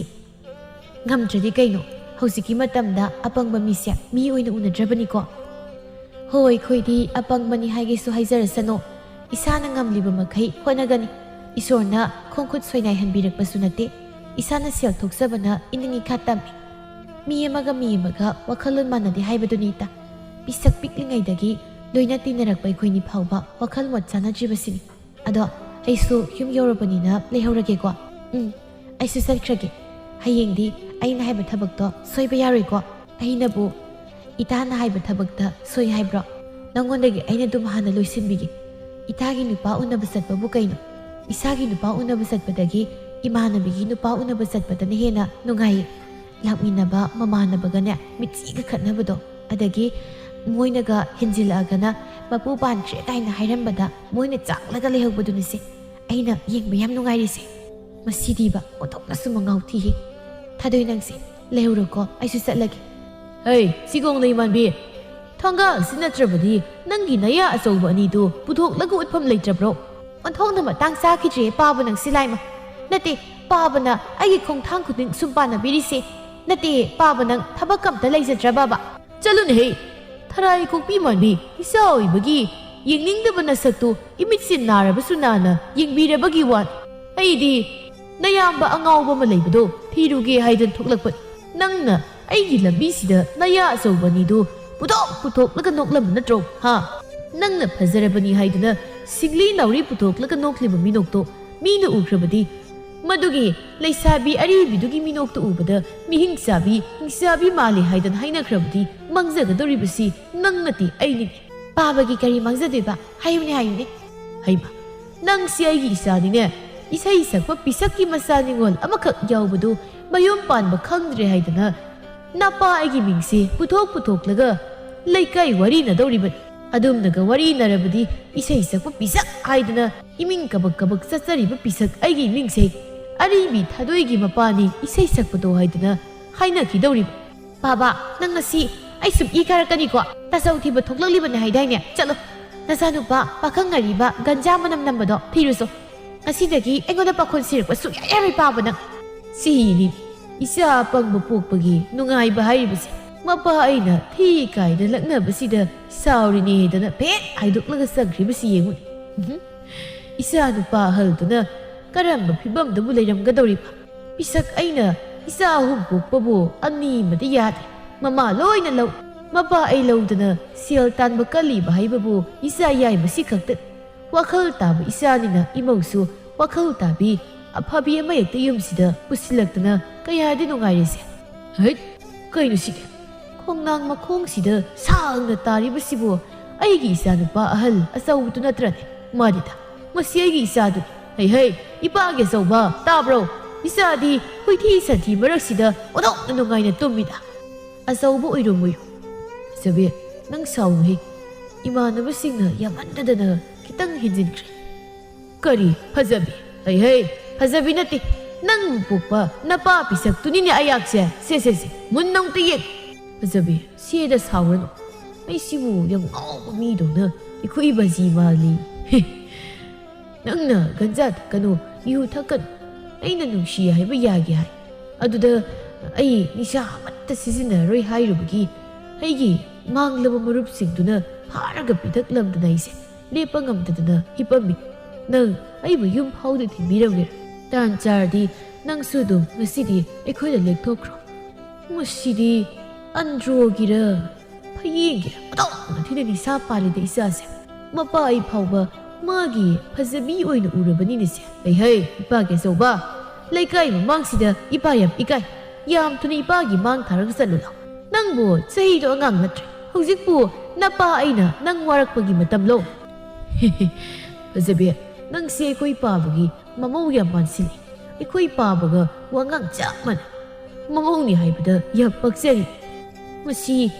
ꯉꯝꯗ꯭ꯔꯗꯤ ꯀꯩꯅꯣ ꯍꯧꯖꯤꯛꯀꯤ ꯃꯇꯝꯗ ꯑꯄꯪꯕ ꯃꯤꯁꯦ ꯃꯤ ꯑꯣꯏꯅ ꯎꯅꯗ꯭ꯔꯕꯅꯤꯀꯣ ꯍꯣꯏ ꯑꯩꯈꯣꯏꯗꯤ ꯑꯄꯪꯕꯅꯤ ꯍꯥꯏꯒꯦꯁꯨ ꯍꯥꯏꯖꯔꯁꯅꯨ ꯏꯁꯥꯅ ꯉꯝꯂꯤꯕ ꯃꯈꯩ ꯍꯣꯠꯅꯒꯅꯤ ꯏꯁꯣꯔꯅ ꯈꯣꯡꯈꯨꯠ ꯁꯣꯏꯅꯥꯏꯍꯟꯕꯤꯔꯛꯄꯁꯨ ꯅꯠꯇꯦ ꯏꯁꯥꯅ ꯁꯦꯜ ꯊꯣꯛꯆꯕꯅ ꯏꯅꯤꯡꯏꯈꯥ ꯇꯝꯃꯤ ꯃꯤ ꯑꯃꯒ ꯋꯥꯈꯜꯂꯣꯟ ꯃꯥꯟꯅꯗꯦ ꯍꯥꯏꯕꯗꯨꯅꯤ ꯏꯇꯥ ꯄꯤꯁꯛ ꯄꯤꯛꯂꯤꯉꯩꯗꯒꯤ ꯂꯣꯏꯅ ꯇꯤꯟꯅꯔꯛꯄ ꯑꯩꯈꯣꯏꯅꯤ ꯐꯥꯎꯕ ꯋꯥꯈꯜ ꯃꯣꯠ ꯆꯥꯟꯅꯗ꯭ꯔꯤꯕꯁꯤꯅꯤ ꯑꯗꯣ ꯑꯩꯁꯨ ꯌꯨꯝ ꯌꯧꯔꯕꯅꯤꯅ ꯂꯩꯍꯧꯔꯒꯦꯀꯣ ꯑꯩꯁꯨ ꯆꯠꯈ꯭ꯔꯒꯦ ꯍꯌꯦꯡꯗꯤ ꯑꯩꯅ ꯍꯥꯏꯕ ꯊꯕꯛꯇꯣ ꯁꯣꯏꯕ ꯌꯥꯔꯣꯏꯀꯣ ꯑꯩꯅꯕꯨ ꯏꯇꯥꯅ ꯍꯥꯏꯕ ꯊꯕꯛꯇ ꯁꯣꯏ ꯍꯥꯏꯕ꯭ꯔꯣ ꯅꯪꯉꯣꯟꯗꯒꯤ ꯑꯩꯅ ꯑꯗꯨꯝ ꯍꯥꯟꯅ ꯂꯣꯏꯁꯤꯟꯕꯤꯒꯦ ꯏꯇꯥꯒꯤ ꯅꯨꯄꯥ ꯎꯅꯕ ꯆꯠꯄꯕꯨ ꯀꯩꯅꯣ ꯏꯁꯥꯒꯤ ꯅꯨꯄꯥ ꯎꯅꯕ ꯆꯠꯄꯗꯒꯤ ꯏꯃꯥꯟꯅꯕꯤꯒꯤ ꯅꯨꯄꯥ ꯎꯅꯕ ꯆꯠꯄꯗꯅ ꯍꯦꯟꯅ ꯅꯨꯡꯉꯥꯏꯌꯦ ꯂꯥꯛꯃꯤꯟꯅꯕ ꯃꯃꯥꯟꯅꯕꯒꯅꯦ ꯃꯤꯠꯆꯤꯒ ꯈꯠꯅꯕꯗꯣ ꯑꯗꯒꯤ ꯃꯣꯏꯅꯒ ꯍꯦꯟꯖꯤꯜꯂꯛꯑꯒꯅ ꯃꯄꯨ ꯄꯥꯟꯈ꯭ꯔꯦ ꯀꯥꯏꯅ ꯍꯥꯏꯔꯝꯕꯗ ꯃꯣꯏꯅ ꯆꯥꯛꯂꯒ ꯂꯩꯍꯧꯕꯗꯨꯅꯤꯁꯦ ꯑꯩꯅ ꯌꯦꯡꯕ ꯌꯥꯝ ꯅꯨꯡꯉꯥꯏꯔꯤꯁꯦ ꯃꯁꯤꯗꯤꯕ ꯑꯣꯟꯊꯣꯛꯅꯁꯨ ꯃꯉꯥꯎ ꯊꯤꯍꯤ ꯊꯥꯗꯣꯏ ꯅꯪꯁꯦ ꯂꯩꯍꯧꯔꯣꯀꯣ ꯑꯩꯁꯨ ꯆꯠꯂꯒꯦ ꯍꯩ ꯁꯤꯒꯣꯡ ꯂꯩꯃꯥꯟꯕꯤ ꯊꯣꯡꯒꯥꯜꯁꯤ ꯅꯠꯇ꯭ꯔꯕꯗꯤ ꯅꯪꯒꯤ ꯅꯌꯥ ꯑꯆꯧꯕ ꯑꯅꯤꯗꯨ ꯄꯨꯊꯣꯛꯂꯒ ꯎꯠꯐꯝ ꯂꯩꯇ꯭ꯔꯕ꯭ꯔꯣ ꯑꯣꯟꯊꯣꯛꯅ ꯃꯇꯥꯡ ꯆꯥꯈꯤꯗ꯭ꯔꯦ ꯄꯥꯕ ꯅꯪ ꯁꯤꯂꯥꯏꯃ ꯅꯠꯇꯦ ꯄꯥꯕꯅ ꯑꯩꯒꯤ ꯈꯣꯡꯊꯥꯡ ꯈꯨꯗꯤꯡ ꯁꯨꯝ ꯄꯥꯟꯅꯕꯤꯔꯤꯁꯦ ꯅꯠꯇꯦ ꯄꯥꯕ ꯅꯪ ꯊꯕꯛ ꯑꯝꯇ ꯂꯩꯖꯗ꯭ꯔꯕꯕ ꯆꯠꯂꯨꯅꯦꯍꯦ ꯊꯔꯥꯏ ꯀꯣꯛꯄꯤ ꯃꯥꯟꯕꯤ ꯏꯆꯥ ꯑꯣꯏꯕꯒꯤ ꯌꯦꯡꯅꯤꯡꯗꯕ ꯅꯁꯛꯇꯨ ꯏꯃꯤꯠꯁꯤ ꯅꯥꯔꯕꯁꯨ ꯅꯥꯅ ꯌꯦꯡꯕꯤꯔꯕꯒꯤ ꯋꯥꯅꯤ ꯑꯩꯗꯤ ꯅꯌꯥꯝꯕ ꯑꯉꯥꯎꯕ ꯑꯃ ꯂꯩꯕꯗꯣ ꯊꯤꯔꯨꯒꯦ ꯍꯥꯏꯗꯅ ꯊꯣꯛꯂꯛꯄꯅꯤ ꯅꯪꯅ ꯑꯩꯒꯤ ꯂꯝꯕꯤꯁꯤꯗ ꯅꯌꯥ ꯑꯆꯧꯕ ꯑꯅꯤꯗꯨ ꯄꯨꯊꯣꯛꯂꯒ ꯅꯣꯛꯂꯝꯕ ꯅꯠꯇ꯭ꯔꯣ ꯍꯥ ꯅꯪꯅ ꯐꯖꯔꯕꯅꯤ ꯍꯥꯏꯗꯅ ꯁꯤꯡꯂꯤ ꯅꯥꯎꯔꯤ ꯄꯨꯊꯣꯛꯂꯒ ꯅꯣꯛꯂꯤꯕ ꯃꯤꯅꯣꯛꯇꯣ ꯃꯤꯅ ꯎꯈ꯭ꯔꯕꯗꯤ ꯃꯗꯨꯒꯤ ꯂꯩꯁꯥꯕꯤ ꯑꯔꯤꯕꯤꯗꯨꯒꯤ ꯃꯤꯅꯣꯛꯇ ꯎꯕꯗ ꯃꯤꯍꯤꯡ ꯆꯥꯕꯤ ꯍꯤꯡꯆꯥꯕꯤ ꯃꯥꯜꯂꯤ ꯍꯥꯏꯗꯅ ꯍꯥꯏꯅꯈ꯭ꯔꯕꯗꯤ ꯃꯥꯡꯖꯒꯗꯧꯔꯤꯕꯁꯤ ꯅꯪ ꯅꯠꯇꯦ ꯑꯩꯅꯤ ꯄꯥꯕꯒꯤ ꯀꯔꯤ ꯃꯥꯡꯖꯗꯣꯏꯕ ꯍꯥꯏꯌꯨꯅꯦ ꯍꯩꯃ ꯅꯪꯁꯤ ꯑꯩꯒꯤ ꯏꯆꯥꯅꯤꯅꯦ ꯏꯁꯩ ꯁꯛꯄ ꯄꯤꯁꯛꯀꯤ ꯃꯆꯥ ꯅꯤꯉꯣꯜ ꯑꯃꯈꯛ ꯌꯥꯎꯕꯗꯨ ꯃꯌꯨꯝ パンꯕ ꯈꯪꯗ꯭ꯔꯦ ꯍꯥꯏꯗꯅ ꯅꯄꯥ ꯑꯩꯒꯤ ꯃꯤꯡꯁꯤ ꯄꯨꯊꯣꯛꯂꯒ ꯂꯩꯀꯥꯏ ꯋꯥꯔꯤꯅꯗꯧꯔꯤꯕꯅꯤ ꯑꯗꯨꯝꯅꯒ ꯋꯥꯔꯤꯅꯔꯕꯗꯤ ꯏꯁꯩ ꯁꯛꯄ ꯄꯤꯁꯛ ꯍꯥꯏꯗꯅ ꯏꯃꯤꯡ ꯀꯕꯛ ꯆꯠꯆꯔꯤꯕ ꯄꯤꯁꯛ ꯑꯩꯒꯤ ꯏꯃꯤꯡꯁꯦ ꯑꯔꯤꯕꯤ ꯊꯥꯗꯣꯏꯒꯤ ꯃꯄꯥꯅꯤ ꯏꯁꯩ ꯁꯛꯄꯗꯣ ꯍꯥꯏꯗꯅ ꯍꯥꯏꯅꯈꯤꯗꯧꯔꯤꯕ ꯄꯥꯕ ꯅꯪ ꯉꯁꯤ ꯑꯩ ꯁꯨꯝ ꯏ ꯀꯥꯔꯛꯀꯅꯤꯀꯣ ꯇꯥꯆꯧ ꯊꯤꯕ ꯊꯣꯛꯂꯛꯂꯤꯕꯅꯦ ꯍꯥꯏꯗꯥꯏꯅꯦ ꯆꯠꯂꯣ ꯅꯆꯥꯅꯨꯄꯥ ꯄꯥꯈꯪ ꯑꯔꯤꯕ ꯒꯟꯖꯥ ꯃꯅꯝ ꯅꯝꯕꯗꯣ ꯊꯤꯔꯨꯁꯣ ꯉꯁꯤꯗꯒꯤ ꯑꯩꯉꯣꯟꯗ ꯄꯥꯈꯣꯟ ꯁꯤꯔꯛꯄ ꯁꯨꯡꯌꯥ ꯌꯥꯔꯣꯏ ꯄꯥꯕ ꯅꯪ ꯁꯤꯅꯤ ꯏꯆꯥ ꯑꯄꯪꯕ ꯄꯣꯛꯄꯒꯤ ꯅꯨꯡꯉꯥꯏꯕ ꯍꯥꯏꯔꯤꯕꯁꯦ ꯃꯄꯥ ꯑꯩꯅ ꯊꯤ ꯀꯥꯏꯅ ꯂꯛꯅꯕꯁꯤꯗ ꯁꯥꯎꯔꯤꯅꯦꯗꯅ ꯐꯦꯠ ꯍꯥꯏꯗꯣꯛꯂꯒ ꯆꯪꯈ꯭ꯔꯤꯕꯁꯤ ꯌꯦꯡꯉꯨꯅꯤ ꯏꯆꯥ ꯅꯨꯄꯥ ꯑꯍꯜꯗꯨꯅ ꯀꯔꯝꯕ ꯐꯤꯕꯝꯗꯕꯨ ꯂꯩꯔꯝꯒꯗꯧꯔꯤꯕ ꯄꯤꯁꯛ ꯑꯩꯅ ꯏꯆꯥ ꯑꯍꯨꯝ ꯄꯣꯛꯄꯕꯨ ꯑꯅꯤꯃꯗꯤ ꯌꯥꯗꯦ ꯃꯃꯥ ꯂꯣꯏꯅ ꯂꯧ ꯃꯄꯥ ꯑꯩ ꯂꯧꯗꯅ ꯁꯦꯜ ꯇꯥꯟꯕ ꯀꯜꯂꯤꯕ ꯍꯥꯏꯕꯕꯨ ꯏꯆꯥ ꯌꯥꯏꯕꯁꯤ ꯈꯛꯇ ꯋꯥꯈꯜ ꯇꯥꯕ ꯏꯆꯥꯅꯤꯅ ꯏꯃꯧꯁꯨ ꯋꯥꯈꯜ ꯇꯥꯕꯤ ꯑꯐꯕꯤ ꯑꯃ ꯍꯦꯛꯇ ꯌꯨꯝꯁꯤꯗ ꯄꯨꯁꯤꯜꯂꯛꯇꯅ ꯀꯌꯥꯗꯤ ꯅꯨꯡꯉꯥꯏꯔꯤꯁꯦ ꯍꯩꯠ ꯀꯩꯅꯣ ꯁꯤꯗꯤ ꯈꯣꯡꯅꯥꯡ ꯃꯈꯣꯡꯁꯤꯗ ꯁꯥꯡꯅ ꯇꯥꯔꯤꯕꯁꯤꯕꯨ ꯑꯩꯒꯤ ꯏꯆꯥꯅꯨꯄꯥ ꯑꯍꯜ ꯑꯆꯧꯕꯗꯨ ꯅꯠꯇ꯭ꯔꯅꯦ ꯃꯥꯅꯤꯗ ꯃꯁꯤ ꯑꯩꯒꯤ ꯏꯆꯥꯗꯨꯅꯤ ꯍꯩ ꯏꯄꯥꯒꯤ ꯑꯆꯧꯕ ꯇꯥꯕ꯭ꯔꯣ ꯏꯆꯥꯗꯤ ꯍꯨꯏꯊꯤ ꯁꯟꯊꯤ ꯃꯔꯛꯁꯤꯗ ꯑꯣꯟꯊꯣꯛꯅ ꯅꯨꯡꯉꯥꯏꯅ ꯇꯨꯝꯃꯤꯗ ꯑꯆꯧꯕ ꯑꯣꯏꯔꯣ ꯐꯖꯕꯤ ꯅꯪ ꯁꯥꯎꯅꯨꯍꯦ ꯏꯃꯥꯟꯅꯕꯁꯤꯡꯅ ꯌꯥꯝꯃꯟꯗꯗꯅ ꯈꯤꯇꯪ ꯍꯦꯟꯖꯤꯟꯈ꯭ꯔꯦ ꯀꯔꯤ ꯐꯖꯕꯤ ꯍꯩ ꯐꯖꯕꯤ ꯅꯠꯇꯦ ꯅꯪ ꯄꯣꯛꯄ ꯅꯄꯥ ꯄꯤꯁꯛꯇꯨꯅꯤꯅꯦ ꯑꯌꯥꯛꯁꯦ ꯁꯦ ꯃꯨꯟꯅ ꯑꯃꯨꯛꯇ ꯌꯦꯡ ꯐꯖꯕꯤ ꯁꯤꯗ ꯁꯥꯎꯔꯅꯨ ꯑꯩꯁꯤꯕꯨ ꯌꯥꯝ ꯉꯥꯎꯕ ꯃꯤꯗꯧꯅ ꯑꯩꯈꯣꯏ ꯕꯥꯖꯤ ꯃꯥꯜꯂꯤ ꯅꯪꯅ ꯒꯟꯖꯥ ꯊꯛꯀꯅꯨ ꯌꯨ ꯊꯛꯀꯅꯨ ꯑꯩꯅ ꯅꯨꯡꯁꯤ ꯍꯥꯏꯕ ꯌꯥꯒꯦ ꯍꯥꯏ ꯑꯗꯨꯗ ꯑꯩ ꯅꯤꯁꯥ ꯑꯃꯠꯇ ꯁꯤꯖꯤꯟꯅꯔꯣꯏ ꯍꯥꯏꯔꯨꯕꯒꯤ ꯑꯩꯒꯤ ꯃꯥꯡꯂꯕ ꯃꯔꯨꯞꯁꯤꯡꯗꯨꯅ ꯐꯥꯔꯒ ꯄꯤꯊꯛꯂꯝꯗꯅ ꯑꯩꯁꯦ ꯂꯦꯞꯄ ꯉꯝꯗꯗꯅ ꯍꯤꯞꯄꯝꯃꯤ ꯅꯪ ꯑꯩꯕꯨ ꯌꯨꯝ ꯐꯥꯎꯗ ꯊꯤꯟꯕꯤꯔꯝꯒꯦꯔꯥ ꯇꯥꯟ ꯆꯥꯔꯗꯤ ꯅꯪꯁꯨ ꯑꯗꯨꯝ ꯉꯁꯤꯗꯤ ꯑꯩꯈꯣꯏꯗ ꯂꯦꯛꯊꯣꯛꯈ꯭ꯔꯣ ꯃꯁꯤꯗꯤ ꯑꯟꯗ꯭ꯔꯣꯒꯤꯔ ꯐꯌꯦꯡꯒꯤꯔ ꯑꯣꯟꯊꯣꯛꯅ ꯊꯤꯅ ꯅꯤꯁꯥ ꯄꯥꯜꯂꯤꯗ ꯏꯆꯥꯁꯦ ꯃꯄꯥ ꯑꯩ ꯐꯥꯎꯕ ꯃꯥꯒꯤ ꯐꯖꯕꯤ ꯑꯣꯏꯅ ꯎꯔꯕꯅꯤꯅꯦꯁꯦ ꯍꯩ ꯏꯄꯥꯒꯤ ꯑꯆꯧꯕ ꯂꯩꯀꯥꯏ ꯃꯃꯥꯡꯁꯤꯗ ꯏꯄꯥ ꯌꯥꯝ ꯏꯀꯥꯏ ꯌꯥꯝ ꯊꯨꯅ ꯏꯄꯥꯒꯤ ꯃꯥꯡ ꯊꯥꯔꯒ ꯆꯠꯂꯨ ꯂꯥꯎ ꯅꯪꯕꯨ ꯆꯍꯤꯗꯣ ꯑꯉꯥꯡ ꯅꯠꯇ꯭ꯔꯦ ꯍꯧꯖꯤꯛꯄꯨ ꯅꯄꯥ ꯑꯩꯅ ꯅꯪ ꯋꯥꯔꯛꯄꯒꯤ ꯃꯇꯝꯂꯣ ꯐꯖꯕꯤ ꯅꯪꯁꯦ ꯑꯩꯈꯣꯏ ꯄꯥꯕꯒꯤ ꯃꯃꯧ ꯌꯥꯝ ꯃꯥꯟꯁꯤꯜꯂꯤ ꯑꯩꯈꯣꯏ ꯄꯥꯕꯒ ꯋꯥꯉꯥꯡ ꯆꯞ ꯃꯥꯟꯅꯩ ꯃꯃꯧꯅꯤ ꯍꯥꯏꯕꯗ ꯌꯥꯝ ꯄꯛꯆꯔꯤ ꯃꯁꯤ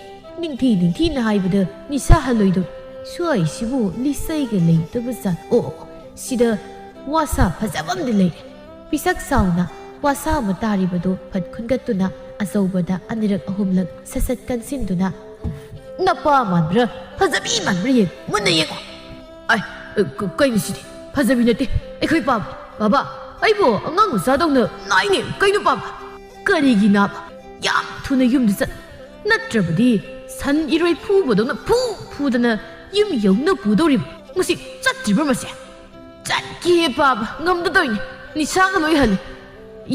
ꯅꯤꯡꯊꯤꯅ ꯍꯥꯏꯕꯗ ꯅꯤꯁꯥ ꯍꯜꯂꯣꯏꯗꯧ ꯁ꯭ꯋꯥꯏꯁꯤꯕꯨ ꯂꯤꯁꯩꯒ ꯂꯩꯇꯕ ꯖꯥꯠ ꯁꯤꯗ ꯋꯥꯁꯥ ꯐꯖꯕ ꯑꯃꯗꯤ ꯂꯩꯔꯦ ꯄꯤꯁꯛ ꯆꯥꯎꯅ ꯋꯥꯁꯥ ꯑꯃ ꯇꯥꯔꯤꯕꯗꯨ ꯐꯠ ꯈꯨꯟꯒꯠꯇꯨꯅ ꯑꯆꯧꯕꯗ ꯑꯅꯤꯔꯛ ꯑꯍꯨꯝꯂꯛ ꯁꯠ ꯀꯟꯁꯤꯟꯗꯨꯅ ꯅꯄꯥ ꯃꯥꯟꯕ꯭ꯔꯥ ꯐꯖꯕꯤ ꯃꯥꯟꯕ꯭ꯔꯥ ꯌꯦꯡ ꯃꯨꯟꯅ ꯌꯦꯡꯉꯣ ꯀꯩꯅꯣ ꯁꯤꯗꯤ ꯐꯖꯕꯤ ꯅꯠꯇꯦ ꯑꯩꯈꯣꯏ ꯄꯥꯕ ꯕꯥꯕꯥ ꯑꯩꯕꯨ ꯑꯉꯥꯡ ꯃꯆꯥꯗꯧꯅ ꯅꯥꯏꯅꯦ ꯀꯩꯅꯣ ꯄꯥꯕ ꯀꯔꯤꯒꯤ ꯅꯥꯕ ꯌꯥꯝ ꯊꯨꯅ ꯌꯨꯝꯗ ꯆꯠ ꯅꯠꯇ꯭ꯔꯕꯗꯤ ꯁꯟ ꯏꯔꯣꯏ ꯐꯨꯕꯗꯧꯅ ꯐꯨꯗꯅ ꯌꯨꯝ ꯌꯧꯅ ꯄꯨꯗꯧꯔꯤꯕ ꯃꯁꯤ ꯆꯠꯇ꯭ꯔꯤꯕ꯭ꯔꯥ ꯃꯁꯦ ꯆꯠꯀꯦ ꯄꯥꯕ ꯉꯝꯗꯗꯣꯏꯅꯤ ꯅꯤꯁꯥꯒ ꯂꯣꯏ ꯍꯜꯂꯤ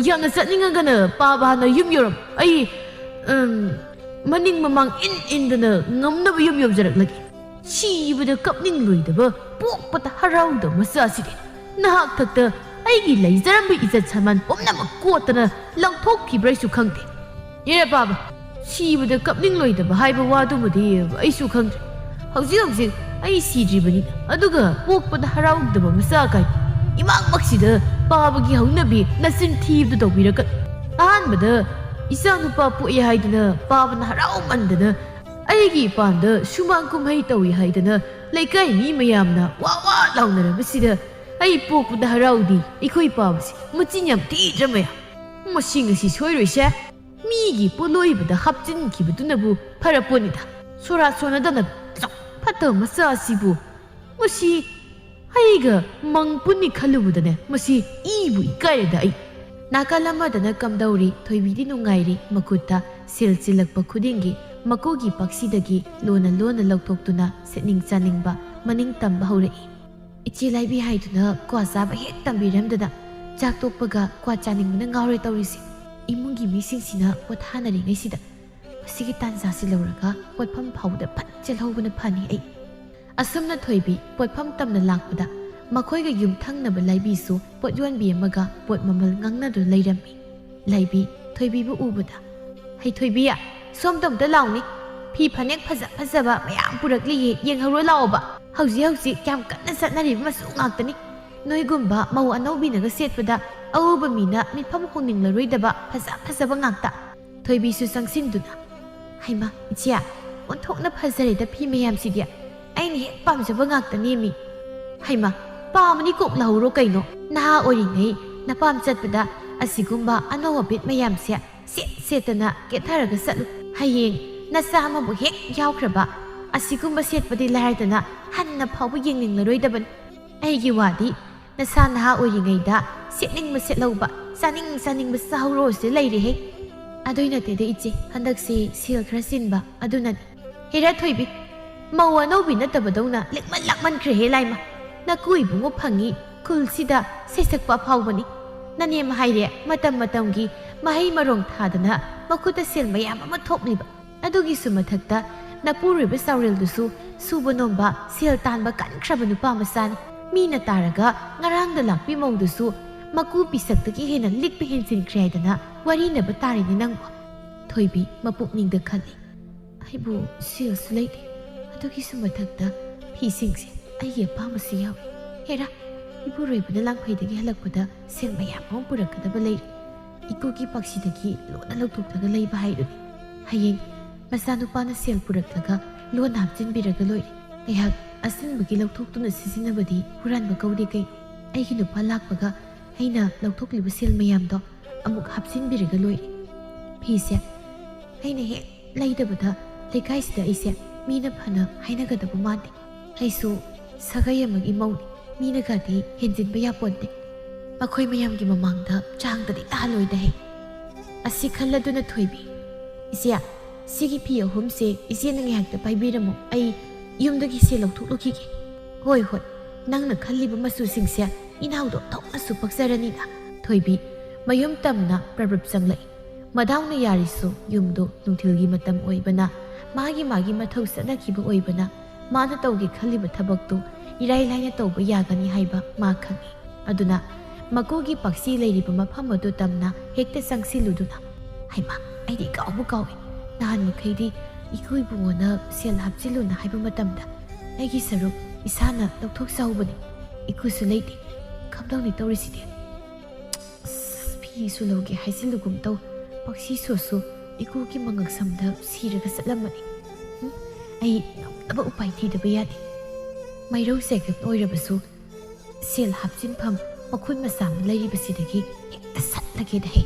ꯌꯥꯝꯅ ꯆꯠꯅꯤꯡꯉꯒꯅ ꯄꯥꯕ ꯍꯥꯟꯅ ꯌꯨꯝ ꯌꯧꯔꯝ ꯑꯩ ꯃꯅꯤꯡ ꯃꯃꯥꯡ ꯏꯟꯗꯅ ꯉꯝꯅꯕ ꯌꯨꯝ ꯌꯧꯖꯔꯛꯂꯒꯦ ꯁꯤꯕꯗ ꯀꯞꯅꯤꯡꯂꯣꯏꯗꯕ ꯄꯣꯛꯄꯗ ꯍꯔꯥꯎꯗꯕ ꯃꯆꯥꯁꯤꯗꯤ ꯅꯍꯥꯛ ꯊꯛꯇ ꯑꯩꯒꯤ ꯂꯩꯖꯔꯝꯕ ꯏꯖꯠ ꯁꯟꯃꯥꯟ ꯄꯨꯝꯅꯃꯛ ꯀꯣꯠꯇꯅ ꯂꯪꯊꯣꯛꯈꯤꯕ꯭ꯔꯥꯁꯨ ꯈꯪꯗꯦ ꯌꯦꯔꯦ ꯄꯥꯕ ꯁꯤꯕꯗ ꯀꯞꯅꯤꯡꯂꯣꯏꯗꯕ ꯍꯥꯏꯕ ꯋꯥꯗꯨꯃꯗꯤ ꯑꯩꯁꯨ ꯈꯪꯗ꯭ꯔꯦ ꯍꯧꯖꯤꯛ ꯑꯩ ꯁꯤꯗ꯭ꯔꯤꯕꯅꯤꯅ ꯑꯗꯨꯒ ꯄꯣꯛꯄꯗ ꯍꯔꯥꯎꯗꯕ ꯃꯆꯥ ꯀꯥꯏ ꯏꯃꯥꯡꯃꯛꯁꯤꯗ ꯄꯥꯕꯒꯤ ꯍꯧꯅꯕꯤ ꯅꯆꯤꯟ ꯊꯤꯕꯗꯨ ꯇꯧꯕꯤꯔꯛꯀꯅꯨ ꯑꯍꯥꯟꯕꯗ ꯏꯆꯥ ꯅꯨꯄꯥ ꯄꯣꯛꯑꯦ ꯍꯥꯏꯗꯅ ꯄꯥꯕꯅ ꯍꯔꯥꯎꯃꯟꯗꯅ ꯑꯩꯒꯤ ꯏꯄꯥꯟꯗ ꯁꯨꯃꯥꯡ ꯀꯨꯝꯍꯩ ꯇꯧꯏ ꯍꯥꯏꯗꯅ ꯂꯩꯀꯥꯏ ꯃꯤ ꯃꯌꯥꯝꯅ ꯋꯥ ꯂꯥꯎꯅꯔꯕꯁꯤꯗ ꯑꯩ ꯄꯣꯛꯄꯗ ꯍꯔꯥꯎꯗꯤ ꯑꯩꯈꯣꯏ ꯄꯥꯕꯁꯤ ꯃꯆꯤꯟ ꯌꯥꯝ ꯊꯤꯗ꯭ꯔ ꯃꯌꯥꯝ ꯃꯁꯤ ꯉꯁꯤ ꯁꯣꯏꯔꯣꯏꯁꯦ ꯃꯤꯒꯤ ꯄꯣꯠꯂꯣꯏꯕꯗ ꯍꯥꯞꯆꯤꯟꯈꯤꯕꯗꯨꯅꯕꯨ ꯐꯔꯄꯣꯠꯅꯤꯗ ꯁꯣꯔꯥ ꯁꯣꯟꯅꯗꯅ ꯐꯠꯇꯕ ꯃꯆꯥ ꯑꯁꯤꯕꯨ ꯃꯁꯤ ꯑꯩꯒ ꯃꯪ ꯄꯨꯟꯅꯤ ꯈꯜꯂꯨꯕꯗꯅꯦ ꯃꯁꯤ ꯏꯕꯨ ꯏꯀꯥꯏꯔꯦꯗ ꯑꯩ ꯅꯥꯀꯜ ꯑꯃꯗꯅ ꯀꯝꯗꯧꯔꯤ ꯊꯣꯏꯕꯤꯗꯤ ꯅꯨꯡꯉꯥꯏꯔꯤ ꯃꯈꯨꯠꯇ ꯁꯦꯜ ꯆꯤꯜꯂꯛꯄ ꯈꯨꯗꯤꯡꯒꯤ ꯃꯀꯨꯒꯤ ꯄꯥꯛꯁꯤꯗꯒꯤ ꯂꯣꯟꯅ ꯂꯧꯊꯣꯛꯇꯨꯅ ꯁꯦꯠꯅꯤꯡ ꯆꯥꯅꯤꯡꯕ ꯃꯅꯤꯡ ꯇꯝꯕ ꯍꯧꯔꯛꯏ ꯏꯆꯦ ꯂꯥꯏꯕꯤ ꯍꯥꯏꯗꯨꯅ ꯀ꯭ꯋꯥ ꯆꯥꯕ ꯍꯦꯛ ꯇꯝꯕꯤꯔꯝꯗꯅ ꯆꯥꯛ ꯇꯣꯛꯄꯒ ꯀ꯭ꯋꯥ ꯆꯥꯅꯤꯡꯕꯅ ꯉꯥꯎꯔꯦ ꯇꯧꯔꯤꯁꯤ ꯏꯃꯨꯡꯒꯤ ꯃꯤꯁꯤꯡꯁꯤꯅ ꯄꯣꯊꯥꯅꯔꯤꯉꯩꯁꯤꯗ ꯃꯁꯤꯒꯤ ꯇꯥꯟꯖꯥꯁꯤ ꯂꯧꯔꯒ ꯄꯣꯠꯐꯝ ꯐꯥꯎꯕꯗ ꯐꯠ ꯆꯦꯜꯍꯧꯕꯅ ꯐꯅꯤ ꯑꯩ ꯑꯁꯨꯝꯅ ꯊꯣꯏꯕꯤ ꯄꯣꯠꯐꯝ ꯇꯝꯅ ꯂꯥꯛꯄꯗ ꯃꯈꯣꯏꯒ ꯌꯨꯝꯊꯪꯅꯕ ꯂꯥꯏꯕꯤꯁꯨ ꯄꯣꯠ ꯌꯣꯟꯕꯤ ꯑꯃꯒ ꯄꯣꯠ ꯃꯃꯜ ꯉꯥꯡꯅꯗꯨꯅ ꯂꯩꯔꯝꯃꯤ ꯂꯥꯏꯕꯤ ꯊꯣꯏꯕꯤꯕꯨ ꯎꯕꯗ ꯍꯩ ꯊꯣꯏꯕꯤꯌꯥ ꯁꯣꯝꯗ ꯑꯝꯇ ꯂꯥꯎꯅꯤ ꯐꯤ ꯐꯅꯦꯛ ꯐꯖꯕ ꯃꯌꯥꯝ ꯄꯨꯔꯛꯂꯤꯌꯦ ꯌꯦꯡꯍꯧꯔꯣ ꯂꯥꯛꯑꯣꯕ ꯍꯧꯖꯤꯛ ꯌꯥꯝ ꯀꯟꯅ ꯆꯠꯅꯔꯤꯕ ꯃꯆꯨ ꯉꯥꯛꯇꯅꯤ ꯅꯣꯏꯒꯨꯝꯕ ꯃꯧ ꯑꯅꯧꯕꯤꯅꯒ ꯁꯦꯠꯄꯗ ꯑꯎꯕ ꯃꯤꯅ ꯃꯤꯠꯐꯝ ꯍꯣꯡꯅꯤꯡꯂꯔꯣꯏꯗꯕ ꯐꯖꯕ ꯉꯥꯛꯇ ꯊꯣꯏꯕꯤꯁꯨ ꯆꯪꯁꯤꯟꯗꯨꯅ ꯍꯩꯃꯥ ꯏꯆꯦ ꯑꯣꯟꯊꯣꯛꯅ ꯐꯖꯔꯦꯗ ꯐꯤ ꯃꯌꯥꯝꯁꯤꯗꯤ ꯑꯩꯅ ꯍꯦꯛ ꯄꯥꯝꯖꯕ ꯉꯥꯛꯇꯅꯦꯃꯤ ꯍꯩꯃꯥ ꯄꯥꯝꯃꯅꯤ ꯀꯣꯛ ꯂꯧꯍꯧꯔꯣ ꯀꯩꯅꯣ ꯅꯍꯥ ꯑꯣꯏꯔꯤꯉꯩ ꯅꯄꯥꯝ ꯆꯠꯄꯗ ꯑꯁꯤꯒꯨꯝꯕ ꯑꯅꯧ ꯑꯄꯦꯠ ꯃꯌꯥꯝꯁꯦ ꯁꯦꯠꯇꯅ ꯀꯦꯊꯔꯒ ꯆꯠꯂꯨ ꯍꯌꯦꯡ ꯅꯆꯥ ꯑꯃꯕꯨ ꯍꯦꯛ ꯌꯥꯎꯈ꯭ꯔꯕ ꯑꯁꯤꯒꯨꯝꯕ ꯁꯦꯠꯄꯗꯤ ꯂꯥꯏꯔꯗꯅ ꯍꯟꯅ ꯐꯥꯎꯕ ꯌꯦꯡꯅꯤꯡꯂꯔꯣꯏꯗꯕꯅꯤ ꯑꯩꯒꯤ ꯋꯥꯗꯤ ꯅꯆꯥ ꯅꯍꯥ ꯑꯣꯏꯔꯤꯉꯩꯗ ꯁꯦꯠꯅꯤꯡꯕ ꯁꯦꯠꯍꯧꯕ ꯆꯥꯅꯤꯡꯕ ꯆꯥꯍꯧꯔꯣꯁꯦ ꯂꯩꯔꯦꯍꯦ ꯑꯗꯨꯏ ꯅꯠꯇꯦꯗ ꯏꯆꯦ ꯍꯟꯗꯛꯁꯦ ꯁꯦꯜ ꯈꯔ ꯆꯤꯟꯕ ꯑꯗꯨꯅꯅꯤ ꯍꯦꯔꯥ ꯊꯣꯏꯕꯤ ꯃꯧ ꯑꯅꯧꯕꯤ ꯅꯠꯇꯕꯗꯧꯅ ꯂꯥꯛꯃꯟꯈ꯭ꯔꯦꯍꯦ ꯂꯥꯏꯃ ꯅꯀꯨ ꯏꯕꯨꯡꯉꯣ ꯐꯪꯉꯤ ꯈꯨꯜꯁꯤꯗ ꯁꯩꯁꯛꯄ ꯑꯐꯥꯎꯕꯅꯤ ꯅꯅꯦꯝ ꯍꯥꯏꯔꯦ ꯃꯇꯝꯒꯤ ꯃꯍꯩ ꯃꯔꯣꯡ ꯊꯥꯗꯅ ꯃꯈꯨꯠꯇ ꯁꯦꯜ ꯃꯌꯥꯝ ꯑꯃ ꯊꯣꯛꯂꯤꯕ ꯑꯗꯨꯒꯤꯁꯨ ꯃꯊꯛꯇ ꯅꯄꯨꯔꯣꯏꯕ ꯆꯥꯎꯔꯦꯜꯗꯨꯁꯨ ꯁꯨꯕ ꯅꯣꯝꯕ ꯁꯦල් ꯇꯥꯟꯕ ꯀꯟꯈ꯭ꯔꯕ ꯅꯨꯄꯥ ꯃꯆꯥꯅꯤ ꯃꯤꯅ ꯇꯥꯔꯒ ꯉꯔꯥꯡꯗ ꯂꯥꯛꯄꯤ ꯃꯧꯗꯨꯁꯨ ꯃꯀꯨ ꯄꯤꯁꯛꯇꯒꯤ ꯍꯦꯟꯅ ꯂꯤꯛꯄ ꯍꯦꯟꯖꯤꯟꯈ꯭ꯔꯦ ꯍꯥꯏꯗꯅ ꯋꯥꯔꯤꯅꯕ ꯇꯥꯔꯤꯅꯤ ꯅꯪꯕꯨ ꯊꯣꯏꯕꯤ ꯃꯄꯨꯛꯅꯤꯡꯗ ꯈꯜꯂꯤ ꯑꯩꯕꯨ ꯁꯦꯜꯁꯨ ꯂꯩꯇꯦ ꯑꯗꯨꯒꯤꯁꯨ ꯃꯊꯛꯇ ꯐꯤꯁꯤꯡꯁꯦ ꯑꯩꯒꯤ ꯑꯄꯥꯝꯕꯁꯨ ꯌꯥꯎꯏ ꯍꯦꯔꯥ ꯏꯄꯨꯔꯣꯏꯕꯅ ꯂꯥꯡꯐꯩꯗꯒꯤ ꯍꯜꯂꯛꯄꯗ ꯁꯦꯜ ꯃꯌꯥꯝ ꯑꯃ ꯄꯨꯔꯛꯀꯗꯕ ꯂꯩꯔꯤ ꯏꯀꯨꯒꯤ ꯄꯥꯛꯁꯤꯗꯒꯤ ꯂꯣꯟꯅ ꯂꯧꯊꯣꯛꯂꯒ ꯂꯩꯕ ꯍꯥꯏꯗꯨꯅꯤ ꯍꯌꯦꯡ ꯃꯆꯥꯅꯨꯄꯥꯅ ꯁꯦꯜ ꯄꯨꯔꯛꯂꯒ ꯂꯣꯟꯅ ꯍꯥꯞꯆꯤꯟꯕꯤꯔꯒ ꯂꯣꯏꯔꯦ ꯑꯩꯍꯥꯛ ꯑꯁꯤꯟꯕꯒꯤ ꯂꯧꯊꯣꯛꯇꯨꯅ ꯁꯤꯖꯤꯟꯅꯕꯗꯤ ꯍꯨꯔꯥꯟꯕ ꯀꯧꯗꯦ ꯀꯩꯅꯣ ꯑꯩꯒꯤ ꯅꯨꯄꯥ ꯂꯥꯛꯄꯒ ꯑꯩꯅ ꯂꯧꯊꯣꯛꯂꯤꯕ ꯁꯦꯜ ꯃꯌꯥꯝꯗꯣ ꯑꯃꯨꯛ ꯍꯥꯞꯆꯤꯟꯕꯤꯔꯒ ꯂꯣꯏꯔꯦ ꯐꯤꯁꯦ ꯑꯩꯅ ꯍꯦꯛ ꯂꯩꯗꯕꯗ ꯂꯩꯀꯥꯏꯁꯤꯗ ꯑꯩꯁꯦ ꯃꯤꯅ ꯐꯅ ꯍꯥꯏꯅꯒꯗꯕ ꯃꯥꯟꯗꯦ ꯑꯩꯁꯨ ꯁꯥꯒꯩ ꯑꯃꯒꯤ ꯃꯧꯅꯤ ꯃꯤꯅꯒꯗꯤ ꯍꯦꯟꯖꯤꯟꯕ ꯌꯥꯄꯣꯟꯇꯦ ꯃꯈꯣꯏ ꯃꯌꯥꯝꯒꯤ ꯃꯃꯥꯡꯗ ꯆꯥꯡꯗꯗꯤ ꯇꯥꯍꯜꯂꯣꯏꯗ ꯍꯦ ꯑꯁꯤ ꯈꯜꯂꯗꯨꯅ ꯊꯣꯏꯕꯤ ꯏꯆꯦ ꯁꯤꯒꯤ ꯐꯤ ꯑꯍꯨꯝꯁꯦ ꯏꯆꯦꯅ ꯉꯥꯏꯍꯥꯛꯇ ꯄꯥꯏꯕꯤꯔꯝꯃꯨ ꯑꯩ ꯌꯨꯝꯗꯒꯤ ꯁꯦꯜ ꯂꯧꯊꯣꯛꯂꯨꯈꯤꯒꯦ ꯍꯣꯏ ꯅꯪꯅ ꯈꯜꯂꯤꯕ ꯃꯆꯨꯁꯤꯡꯁꯦ ꯏꯅꯥꯎꯗꯣ ꯊꯣꯛꯅꯁꯨ ꯄꯛꯆꯔꯅꯤꯗ ꯊꯣꯏꯕꯤ ꯃꯌꯨꯝ ꯇꯝꯅ ꯄ꯭ꯔꯕ꯭ꯔꯞ ꯆꯪꯂꯛꯏ ꯃꯗꯥꯎꯅ ꯌꯥꯔꯤꯁꯨ ꯌꯨꯝꯗꯣ ꯅꯨꯡꯊꯤꯜꯒꯤ ꯃꯇꯝ ꯑꯣꯏꯕꯅ ꯃꯥꯒꯤ ꯃꯊꯧ ꯆꯠꯅꯈꯤꯕ ꯑꯣꯏꯕꯅ ꯃꯥꯅ ꯇꯧꯒꯦ ꯈꯜꯂꯤꯕ ꯊꯕꯛꯇꯨ ꯏꯔꯥꯏ ꯂꯥꯏꯅ ꯇꯧꯕ ꯌꯥꯒꯅꯤ ꯍꯥꯏꯕ ꯃꯥ ꯈꯪꯏ ꯑꯗꯨꯅ ꯃꯀꯨꯒꯤ ꯄꯥꯛꯁꯤ ꯂꯩꯔꯤꯕ ꯃꯐꯝ ꯑꯗꯨ ꯇꯝꯅ ꯍꯦꯛꯇ ꯆꯪꯁꯤꯜꯂꯨꯗꯨꯅ ꯍꯩꯃꯥ ꯑꯩꯗꯤ ꯀꯥꯎꯏ ꯅꯍꯥꯟ ꯃꯈꯩꯗꯤ ꯏꯀꯨ ꯏꯕꯨꯡꯉꯣꯅ ꯁꯦꯜ ꯍꯥꯞꯆꯤꯜꯂꯨꯅ ꯍꯥꯏꯕ ꯃꯇꯝꯗ ꯑꯩꯒꯤ ꯁꯔꯨꯛ ꯏꯁꯥꯅ ꯂꯧꯊꯣꯛꯆꯍꯧꯕꯅꯤ ꯏꯀꯨꯁꯨ ꯂꯩꯇꯦ ꯀꯝꯗꯧꯅꯤ ꯇꯧꯔꯤꯁꯤꯗꯤ ꯐꯤꯁꯨ ꯂꯧꯒꯦ ꯍꯥꯏꯖꯤꯜꯂꯨꯒꯨꯝ ꯇꯧ ꯄꯥꯛꯁꯤ ꯁꯣꯠꯁꯨ ꯏꯀꯨꯒꯤ ꯃꯉꯛ ꯁꯝꯗ ꯁꯤꯔꯒ ꯆꯠꯂꯝꯃꯅꯤ꯫ ꯑꯩ ꯉꯝꯅꯕ ꯎꯄꯥꯏ ꯊꯤꯗꯕ ꯌꯥꯗꯦ꯫ ꯃꯩꯔꯧ ꯆꯦꯒꯞ ꯑꯣꯏꯔꯕꯁꯨ ꯁꯦꯜ ꯍꯥꯞꯆꯤꯟꯐꯝ ꯃꯈꯨꯟ ꯃꯁꯥꯝꯅ ꯂꯩꯔꯤꯕꯁꯤꯗꯒꯤ ꯍꯦꯛꯇ ꯁꯠꯂꯒꯦꯗ ꯍꯦ꯫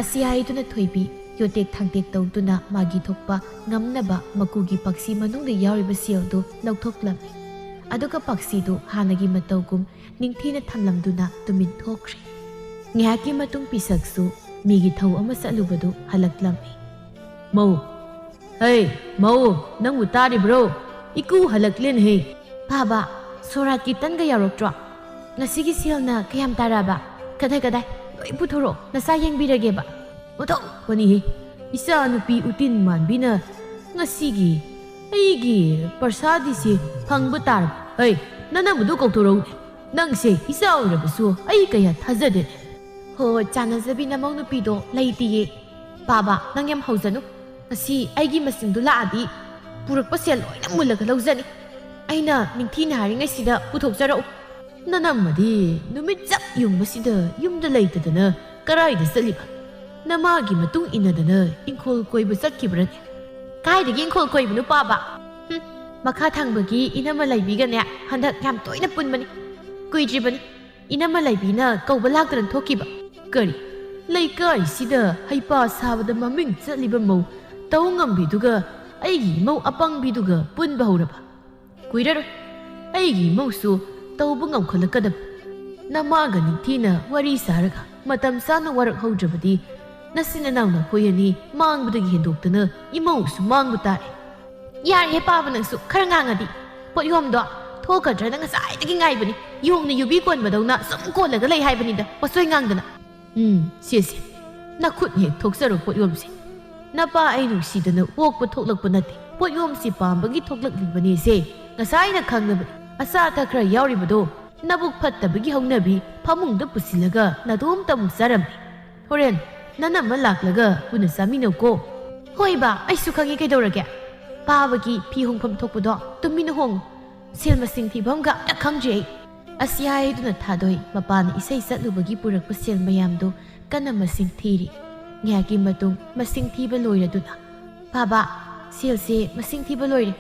ꯑꯁꯤ ꯍꯥꯏꯗꯨꯅ ꯊꯣꯏꯕꯤ ꯌꯣꯇꯦꯛ ꯊꯥꯡꯇꯦꯛ ꯇꯧꯗꯨꯅ ꯃꯥꯒꯤ ꯊꯣꯛꯄ ꯉꯝꯅꯕ ꯃꯀꯨꯒꯤ ꯄꯥꯛꯁꯤ ꯃꯅꯨꯡꯗ ꯌꯥꯎꯔꯤꯕ ꯁꯦꯜꯗꯨ ꯂꯧꯊꯣꯛꯂꯝꯃꯤ꯫ ꯑꯗꯨꯒ ꯄꯥꯛꯁꯤꯗꯨ ꯍꯥꯟꯅꯒꯤ ꯃꯇꯧꯒꯨꯝ ꯅꯤꯡꯊꯤꯅ ꯊꯝꯂꯝꯗꯨꯅ ꯇꯨꯃꯤꯟ ꯊꯣꯛꯈ꯭ꯔꯦ꯫ ꯉꯥꯏꯍꯥꯛꯀꯤ ꯃꯇꯨꯡ ꯄꯤꯁꯛꯁꯨ ꯃꯤꯒꯤ ꯊꯧ ꯑꯃ ꯆꯠꯂꯨꯕꯗꯨ ꯍꯜꯂꯛꯂꯝꯃꯤ꯫ ꯃꯧ, ꯍꯩ ꯃꯧ, ꯅꯪꯕꯨ ꯇꯥꯔꯤꯕ꯭ꯔꯣ? ꯏꯀꯨ ꯍꯜꯂꯛꯂꯦꯅꯦꯍꯦ꯫ ꯕꯥꯕꯥ, ꯁꯣꯔꯥꯠꯀꯤ ꯇꯟꯒ ꯌꯥꯎꯔꯛꯇ꯭ꯔꯣ? ꯉꯁꯤꯒꯤ ꯁꯦꯜꯅ ꯀꯌꯥꯝ ꯇꯥꯔꯛꯑꯕ? ꯀꯗꯥꯏ ꯂꯣꯏ ꯄꯨꯊꯣꯔꯛꯑꯣ, ꯅꯆꯥ ꯌꯦꯡꯕꯤꯔꯒꯦꯕ꯫ ꯄꯨꯊꯣꯛꯄꯅꯤꯍꯦ꯫ ꯏꯆꯥ ꯅꯨꯄꯤ ꯎꯇꯤꯟ ꯃꯥꯟꯕꯤꯅ ꯉꯁꯤꯒꯤ ꯑꯩꯒꯤ ꯄꯔꯁꯥꯗꯤꯁꯦ ꯐꯪꯕ ꯇꯥꯔꯕ? ꯍꯩ, ꯅꯅꯝꯕꯗꯨ ꯀꯧꯊꯣꯔꯛꯎꯅꯦ꯫ ꯅꯪꯁꯦ ꯏꯆꯥ ꯑꯣꯏꯔꯕꯁꯨ ꯑꯩ ꯀꯌꯥ ꯊꯥꯖꯗꯦꯅꯦ꯫ ꯍꯣ, ꯆꯥꯟꯅꯖꯕꯤ ꯅꯃꯧ ꯅꯨꯄꯤꯗꯣ ꯂꯩꯇꯤꯌꯦ꯫ ꯕꯥꯕꯥ, ꯅꯪ ꯌꯥꯝ ꯍꯧꯖꯅꯨ꯫ ꯉꯁꯤ ꯑꯩꯒꯤ ꯃꯁꯤꯡꯗꯨ ꯂꯥꯛꯑꯗꯤ ꯄꯨꯔꯛꯄ ꯁꯦꯜ ꯂꯣꯏꯅ ꯃꯨꯜꯂꯒ ꯂꯧꯖꯅꯤ꯫ ꯑꯩꯅ ꯅꯤꯡꯊꯤꯅ ꯍꯥꯏꯔꯤꯉꯩꯁꯤꯗ ꯄꯨꯊꯣꯛꯆꯔꯛꯎ꯫ ꯅꯅꯝꯃꯗꯤ ꯅꯨꯃꯤꯠ ꯆꯞ ꯌꯨꯡꯕꯁꯤꯗ ꯌꯨꯝꯗ ꯂꯩꯇꯗꯅ ꯀꯔꯥꯏꯗ ꯆꯠꯂꯤꯕ? ꯅꯃꯥꯒꯤ ꯃꯇꯨꯡ ꯏꯟꯅꯗꯅ ꯏꯪꯈꯣꯜ ꯀꯣꯏꯕ ꯆꯠꯈꯤꯕ꯭ꯔꯅꯦ? ꯀꯥꯏꯗꯒꯤ ꯏꯪꯈꯣꯜ ꯀꯣꯏꯕꯅꯣ ꯄꯥꯕ? ꯃꯈꯥ ꯊꯪꯕꯒꯤ ꯏꯅꯝꯃ ꯂꯩꯕꯤꯒꯅꯦ ꯍꯟꯗꯛ ꯌꯥꯝ ꯇꯣꯏꯅ ꯄꯨꯟꯕꯅꯤ꯫ ꯀꯨꯏꯗ꯭ꯔꯤꯕꯅꯤ ꯏꯅꯝꯃ ꯂꯩꯕꯤꯅ ꯀꯧꯕ ꯂꯥꯛꯇꯅ ꯊꯣꯛꯈꯤꯕ꯫ ꯀꯔꯤ? ꯂꯩꯀꯥꯏꯁꯤꯗ ꯍꯩꯄꯥ ꯁꯥꯕꯗ ꯃꯃꯤꯡ ꯆꯠꯂꯤꯕ ꯃꯧ ꯇꯧ ꯉꯝꯕꯤꯗꯨꯒ ꯑꯩꯒꯤ ꯏꯃꯧ ꯑꯄꯪꯕꯤꯗꯨꯒ ꯄꯨꯟꯕ ꯍꯧꯔꯕ? ꯀꯨꯏꯔꯔꯣꯏ ꯑꯩꯒꯤ ꯏꯃꯧꯁꯨ ꯇꯧꯕ ꯉꯝꯈꯠꯂꯛꯀꯗꯕ꯫ ꯅꯃꯥꯒ ꯅꯤꯡꯊꯤꯅ ꯋꯥꯔꯤ ꯁꯥꯔꯒ ꯃꯇꯝ ꯆꯥꯅ ꯋꯥꯔꯛꯍꯧꯗ꯭ꯔꯕꯗꯤ ꯅꯆꯤꯟ ꯅꯅꯥꯎꯅ ꯑꯩꯈꯣꯏ ꯑꯅꯤ ꯃꯥꯡꯕꯗꯒꯤ ꯍꯦꯟꯗꯣꯛꯇꯅ ꯏꯃꯧꯁꯨ ꯃꯥꯡꯕ ꯇꯥꯔꯦ꯫ ꯌꯥꯔꯦꯍꯦ ꯄꯥꯕ, ꯅꯪꯁꯨ ꯈꯔ ꯉꯥꯡꯉꯗꯤ꯫ ꯄꯣꯠꯌꯣꯝꯗꯣ ꯊꯣꯛꯀꯗ꯭ꯔꯅ ꯉꯁꯥꯏꯗꯒꯤ ꯉꯥꯏꯕꯅꯤ꯫ ꯌꯣꯡꯅ ꯌꯨꯕꯤ ꯀꯣꯟꯕꯗꯧꯅ ꯁꯨꯝ ꯀꯣꯜꯂꯒ ꯂꯩ ꯍꯥꯏꯕꯅꯤꯗ, ꯄꯣꯠꯁꯣꯏ ꯉꯥꯡꯗꯅ꯫ ꯁꯦ ꯅꯈꯨꯠ ꯍꯦꯛ ꯊꯣꯛꯆꯔꯣ ꯄꯣꯠꯌꯣꯝꯁꯦ꯫ ꯅꯄꯥ ꯑꯩ ꯅꯨꯡꯁꯤꯗꯅ ꯑꯣꯛꯄ ꯊꯣꯛꯂꯛꯄ ꯅꯠꯇꯦ꯫ ꯄꯣꯠꯌꯣꯝꯁꯤ ꯄꯥꯝꯕꯒꯤ ꯊꯣꯛꯂꯛꯂꯤꯕꯅꯦꯁꯦ ꯉꯁꯥꯏꯅ ꯈꯪꯂꯕꯅꯤ꯫ ꯑꯆꯥ ꯑꯊꯛ ꯈꯔ ꯌꯥꯎꯔꯤꯕꯗꯣ ꯅꯕꯨꯛ ꯐꯠꯇꯕꯒꯤ ꯍꯧꯅꯕꯤ ꯐꯃꯨꯡꯗ ꯄꯨꯁꯤꯜꯂꯒ ꯅꯗꯣꯝꯇ ꯑꯃꯨꯛ ꯆꯥꯔꯝꯃꯤ꯫ ꯍꯣꯔꯦꯟ ꯅꯅꯝꯃ ꯂꯥꯛꯂꯒ ꯄꯨꯟꯅ ꯆꯥꯃꯤꯟꯅꯧꯀꯣ꯫ ꯍꯣꯏ ꯕꯥ, ꯑꯩꯁꯨ ꯈꯪꯉꯤ ꯀꯩꯗꯧꯔꯒꯦ꯫ ꯄꯥꯕꯒꯤ ꯐꯤ ꯍꯣꯡꯐꯝ ꯊꯣꯛꯄꯗꯣ ꯇꯨꯃꯤꯟꯅ ꯍꯣꯡꯉꯨ꯫ ꯁꯦꯜ ꯃꯁꯤꯡ ꯊꯤꯐꯝꯒ ꯑꯝꯇ ꯈꯪꯗ꯭ꯔꯤ ꯑꯩ꯫ ꯑꯁꯤ ꯍꯥꯏꯗꯨꯅ ꯊꯥꯗꯣꯏ ꯃꯄꯥꯅ ꯏꯁꯩ ꯆꯠꯂꯨꯕꯒꯤ ꯄꯨꯔꯛꯄ ꯁꯦꯜ ꯃꯌꯥꯝꯗꯨ ꯀꯟꯅ ꯃꯁꯤꯡ ꯊꯤꯔꯤ꯫ ꯉꯥꯏꯍꯥꯛꯀꯤ ꯃꯇꯨꯡ ꯃꯁꯤꯡ ꯊꯤꯕ ꯂꯣꯏꯔꯗꯨꯅ, ꯕꯥꯕꯥ, ꯁꯦꯜꯁꯦ ꯃꯁꯤꯡ ꯊꯤꯕ ꯂꯣꯏꯔꯦ꯫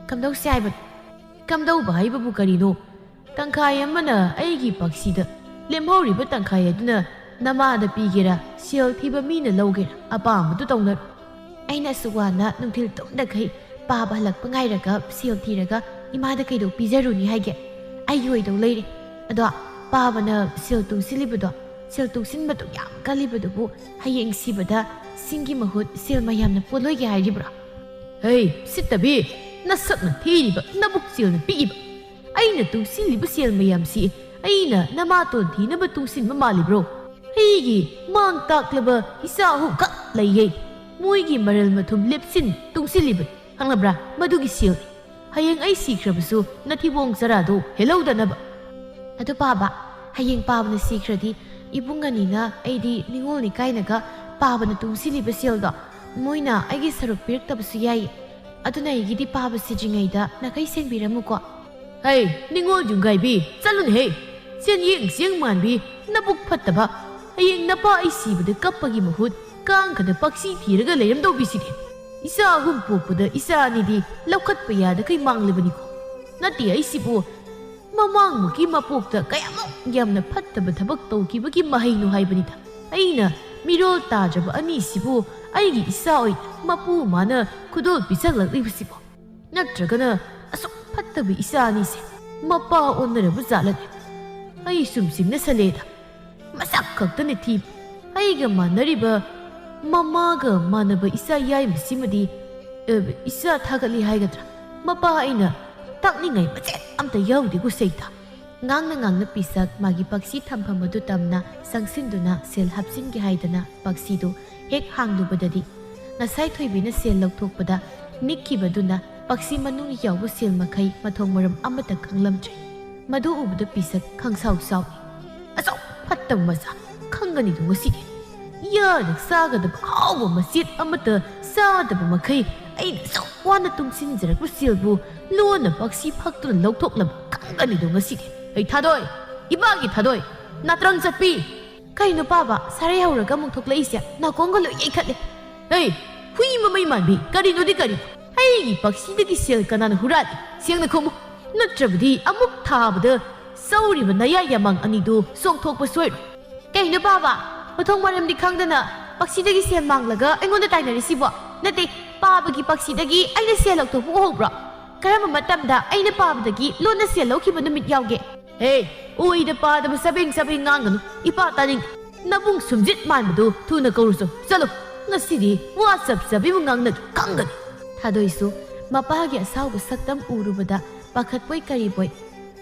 ꯀꯝꯗꯧꯁꯦ ꯍꯥꯏꯕꯅꯣ? ꯀꯝꯗꯧꯕ ꯍꯥꯏꯕꯕꯨ ꯀꯔꯤꯅೋ? ꯇꯪꯈꯥꯏ ꯑꯃꯅ ꯑꯩꯒꯤ ꯄꯥꯛꯁꯤꯗ, ꯂꯦꯝꯍꯧꯔꯤꯕ ꯇꯪꯈꯥꯏ ꯑꯗꯨꯅ ꯅꯃꯥꯗ ꯄꯤꯒꯦꯔꯥ, ꯁꯦꯜ ꯊꯤꯕ ꯃꯤꯅ ꯂꯧꯒꯦꯔꯥ, ꯑꯄꯥꯝꯕꯗꯨ ꯇꯧꯅꯔꯣ꯫ ꯑꯩꯅ ꯑꯁꯨꯛ ꯋꯥꯅ ꯅꯨꯡꯊꯤꯜ ꯇꯨꯝꯗꯈꯩ ꯄꯥꯕ ꯍꯜꯂꯛꯄ ꯉꯥꯏꯔꯒ ꯁꯦꯜ ꯊꯤꯔꯒ ꯏꯃꯥꯗ ꯀꯩꯗꯧ ꯄꯤꯖꯔꯨꯅꯤ ꯍꯥꯏꯒꯦ? ꯑꯩꯒꯤ ꯑꯣꯏꯗꯧ ꯂꯩꯔꯦ꯫ ꯑꯗꯣ ꯄꯥꯕꯅ ꯁꯦꯜ ꯇꯨꯡꯁꯤꯜꯂꯤꯕꯗꯣ, ꯁꯦꯜ ꯇꯨꯡꯁꯤꯟꯕꯗꯨ ꯌꯥꯝ ꯀꯜꯂꯤꯕꯗꯨꯕꯨ ꯍꯌꯦꯡ ꯁꯤꯕꯗ ꯁꯤꯡꯒꯤ ꯃꯍꯨꯠ ꯁꯦꯜ ꯃꯌꯥꯝꯅ ꯄꯣꯠꯂꯣꯏꯒꯦ ꯍꯥꯏꯔꯤꯕ꯭ꯔꯣ? ꯍꯩ ꯁꯤꯠꯇꯕꯤ, ꯅꯁꯛꯅ ꯊꯤꯔꯤꯕ ꯅꯕꯨꯛ ꯆꯦꯜꯅ ꯄꯤꯛꯏꯕ ꯑꯩꯅ ꯇꯨꯡꯁꯤꯜꯂꯤꯕ ꯁꯦꯜ ꯃꯌꯥꯝꯁꯤ ꯑꯩꯅ ꯅꯃꯥꯇꯣꯟ ꯊꯤꯅꯕ ꯇꯨꯡꯁꯤꯟꯕ ꯃꯥꯜꯂꯤꯕ꯭ꯔꯣ? ꯑꯩꯒꯤ ꯃꯥꯡ ꯇꯥꯛꯂꯕ ꯏꯆꯥ ꯑꯍꯨꯝꯈꯛ ꯂꯩꯌꯦ꯫ ꯃꯣꯏꯒꯤ ꯃꯔꯜ ꯃꯊꯨꯝ ꯂꯦꯞꯁꯤꯟ ꯇꯨꯡꯁꯤꯜꯂꯤꯕꯅꯤ, ꯈꯪꯂꯕ꯭ꯔꯥ? ꯃꯗꯨꯒꯤ ꯁꯦꯜꯅꯤ꯫ ꯍꯌꯦꯡ ꯑꯩ ꯁꯤꯈ꯭ꯔꯕꯁꯨ ꯅꯊꯤꯕꯣꯡ ꯆꯔꯥꯗꯣ ꯍꯦꯜꯍꯧꯗꯅꯕ꯫ ꯑꯗꯨ ꯄꯥꯕ, ꯍꯌꯦꯡ ꯄꯥꯕꯅ ꯁꯤꯈ꯭ꯔꯗꯤ ꯏꯕꯨꯡ ꯑꯅꯤꯅ ꯑꯩꯗꯤ ꯅꯤꯉꯣꯜꯅꯤ ꯀꯥꯏꯅꯒ ꯄꯥꯕꯅ ꯇꯨꯡꯁꯤꯜꯂꯤꯕ ꯁꯦꯜꯗꯣ ꯃꯣꯏꯅ ꯑꯩꯒꯤ ꯁꯔꯨꯛ ꯄꯤꯔꯛꯇꯕꯁꯨ ꯌꯥꯏꯌꯦ꯫ ꯑꯗꯨꯅ ꯑꯩꯒꯤꯗꯤ ꯄꯥꯕ ꯁꯤꯗ꯭ꯔꯤꯉꯩꯗ ꯅꯥꯈꯩ ꯁꯦꯡꯕꯤꯔꯝꯃꯨꯀꯣ꯫ ꯍꯩ ꯅꯤꯉꯣꯜ ꯌꯨꯝꯒꯥꯏꯕꯤ, ꯆꯠꯂꯨꯅꯦꯍꯦ! ꯆꯦꯟꯌꯦꯡ ꯆꯦꯡ ꯃꯥꯟꯕꯤ ꯅꯕꯨꯛ ꯐꯠꯇꯕ! ꯍꯌꯦꯡ ꯅꯄꯥ ꯑꯩ ꯁꯤꯕꯗ ꯀꯞꯄꯒꯤ ꯃꯍꯨꯠ ꯀꯥꯡꯈꯗ ꯄꯛꯁꯤ ꯊꯤꯔꯒ ꯂꯩꯔꯝꯗꯧꯕꯤꯁꯤꯗꯤ꯫ ꯏꯆꯥ ꯑꯍꯨꯝ ꯄꯣꯛꯄꯗ ꯏꯆꯥ ꯑꯅꯤꯗꯤ ꯂꯧꯈꯠꯄ ꯌꯥꯗꯈꯩ ꯃꯥꯡꯂꯕꯅꯤꯀꯣ꯫ ꯅꯠꯇꯦ ꯑꯩꯁꯤꯕꯨ ꯃꯃꯥꯡꯃꯨꯛꯀꯤ ꯃꯄꯣꯛꯇ ꯀꯌꯥꯃꯨꯛ ꯌꯥꯝꯅ ꯐꯠꯇꯕ ꯊꯕꯛ ꯇꯧꯈꯤꯕꯒꯤ ꯃꯍꯩꯅꯣ ꯍꯥꯏꯕꯅꯤꯗ꯫ ꯑꯩꯅ ꯃꯤꯔꯣꯜ ꯇꯥꯗ꯭ꯔꯕ ꯑꯅꯤꯁꯤꯕꯨ ꯑꯩꯒꯤ ꯏꯆꯥ ꯑꯣꯏꯅ ꯃꯄꯨ ꯃꯥꯅ ꯈꯨꯗꯣꯜ ꯄꯤꯁꯜꯂꯛꯂꯤꯕꯁꯤꯕꯣ? ꯅꯠꯇ꯭ꯔꯒꯅ ꯑꯁꯨꯛ ꯐꯠꯇꯕ ꯏꯆꯥ ꯑꯅꯤꯁꯦ ꯃꯄꯥ ꯑꯣꯟꯅꯔꯕ ꯖꯥꯠꯂꯅꯦ? ꯑꯩ ꯁꯨꯝ ꯆꯤꯡꯅꯁꯜꯂꯦꯗ꯫ ꯃꯁꯛ ꯈꯛꯇꯅꯦ ꯊꯤꯕ, ꯑꯩꯒ ꯃꯥꯟꯅꯔꯤꯕ ꯃꯃꯥꯒ ꯃꯥꯟꯅꯕ ꯏꯆꯥ ꯌꯥꯏꯃꯁꯤꯃꯗꯤ ꯏꯆꯥ ꯊꯥꯒꯠꯂꯤ ꯍꯥꯏꯒꯗ꯭ꯔꯥ? ꯃꯄꯥ ꯑꯩꯅ ꯇꯥꯛꯅꯤꯡꯉꯥꯏ ꯃꯆꯦꯠ ꯑꯝꯇ ꯌꯥꯎꯗꯦꯀꯣ ꯁꯩꯇ꯫ ꯉꯥꯡꯅ ꯄꯤꯁꯛ ꯃꯥꯒꯤ ꯄꯛꯁꯤ ꯊꯝꯐꯝ ꯑꯗꯨ ꯇꯝꯅ ꯆꯪꯁꯤꯟꯗꯨꯅ ꯁꯦꯜ ꯍꯥꯞꯆꯤꯟꯒꯦ ꯍꯥꯏꯗꯅ ꯄꯛꯁꯤꯗꯨ ꯍꯦꯛ ꯍꯥꯡꯂꯨꯕꯗꯗꯤ ꯉꯁꯥꯏ ꯊꯣꯏꯕꯤꯅ ꯁꯦꯜ ꯂꯧꯊꯣꯛꯄꯗ ꯅꯤꯛꯈꯤꯕꯗꯨꯅ ꯄꯛꯁꯤ ꯃꯅꯨꯡꯗ ꯌꯥꯎꯕ ꯁꯦꯜ ꯃꯈꯩ ꯃꯊꯣꯡ ꯃꯔꯝ ꯑꯃꯠꯇ ꯈꯪꯂꯝꯗ꯭ꯔꯦ꯫ ꯃꯗꯨ ꯎꯕꯗ ꯄꯤꯁꯛ ꯈꯪꯁꯥꯎ ꯁꯥꯎꯏ꯫ ꯑꯆꯧ ꯐꯠꯇꯕ ꯃꯆꯥ, ꯈꯪꯒꯅꯤꯗꯣ ꯉꯁꯤꯗꯤ꯫ ꯌꯥꯅ ꯆꯥꯒꯗꯕ ꯑꯍꯥꯎꯕ ꯃꯆꯦꯠ ꯑꯃꯠꯇ ꯆꯥꯗꯕ ꯃꯈꯩ ꯑꯩꯅ ꯑꯁꯨꯛ ꯋꯥꯅ ꯇꯨꯡꯁꯤꯟꯖꯔꯛꯄ ꯁꯦꯜꯕꯨ ꯂꯣꯟꯅ ꯄꯛꯁꯤ ꯐꯛꯇꯨꯅ ꯂꯧꯊꯣꯛꯂꯕ ꯈꯪꯒꯅꯤꯗꯣ ꯉꯁꯤꯗꯤ꯫ ꯑꯩ ꯊꯥꯗꯣꯏ, ꯏꯄꯥꯒꯤ ꯊꯥꯗꯣꯏ, ꯅꯥꯇ꯭ꯔꯪ ꯆꯠꯄꯤ! ꯀꯩꯅꯣ ꯄꯥꯕ, ꯁꯥꯔꯩ ꯍꯧꯔꯒ ꯑꯃꯨꯛ ꯊꯣꯛꯂꯛꯏꯁꯦ? ꯅꯥꯀꯣꯡꯒ ꯂꯣꯏ ꯌꯩꯈꯠꯂꯦ꯫ Hey, hui mamay manbi, karino di karino. Hey, paksida ki sel kanan hurat. Siang na kumo. Natrabdi amuk thabda sauri ba naya yamang anidu song thok pa soy. Kay na baba, matong maram di kang dana, paksidagi siya manglaga, ay ngunit tayo na resibo. Nati, pabagi paksidagi, ay na siya lagto po bro. Karama matamda, ay na pabadagi, lo na siya kiba namit yawge. Hey, uy da pa da sabing ngang ipataning nabung sumjit man do tu na kauruso. Salo, ngasidi, WhatsApp sabi mo ngang nagkanggan. Tadoisu, mapahagi asaw saktam urubada, pakatpoy kariboy.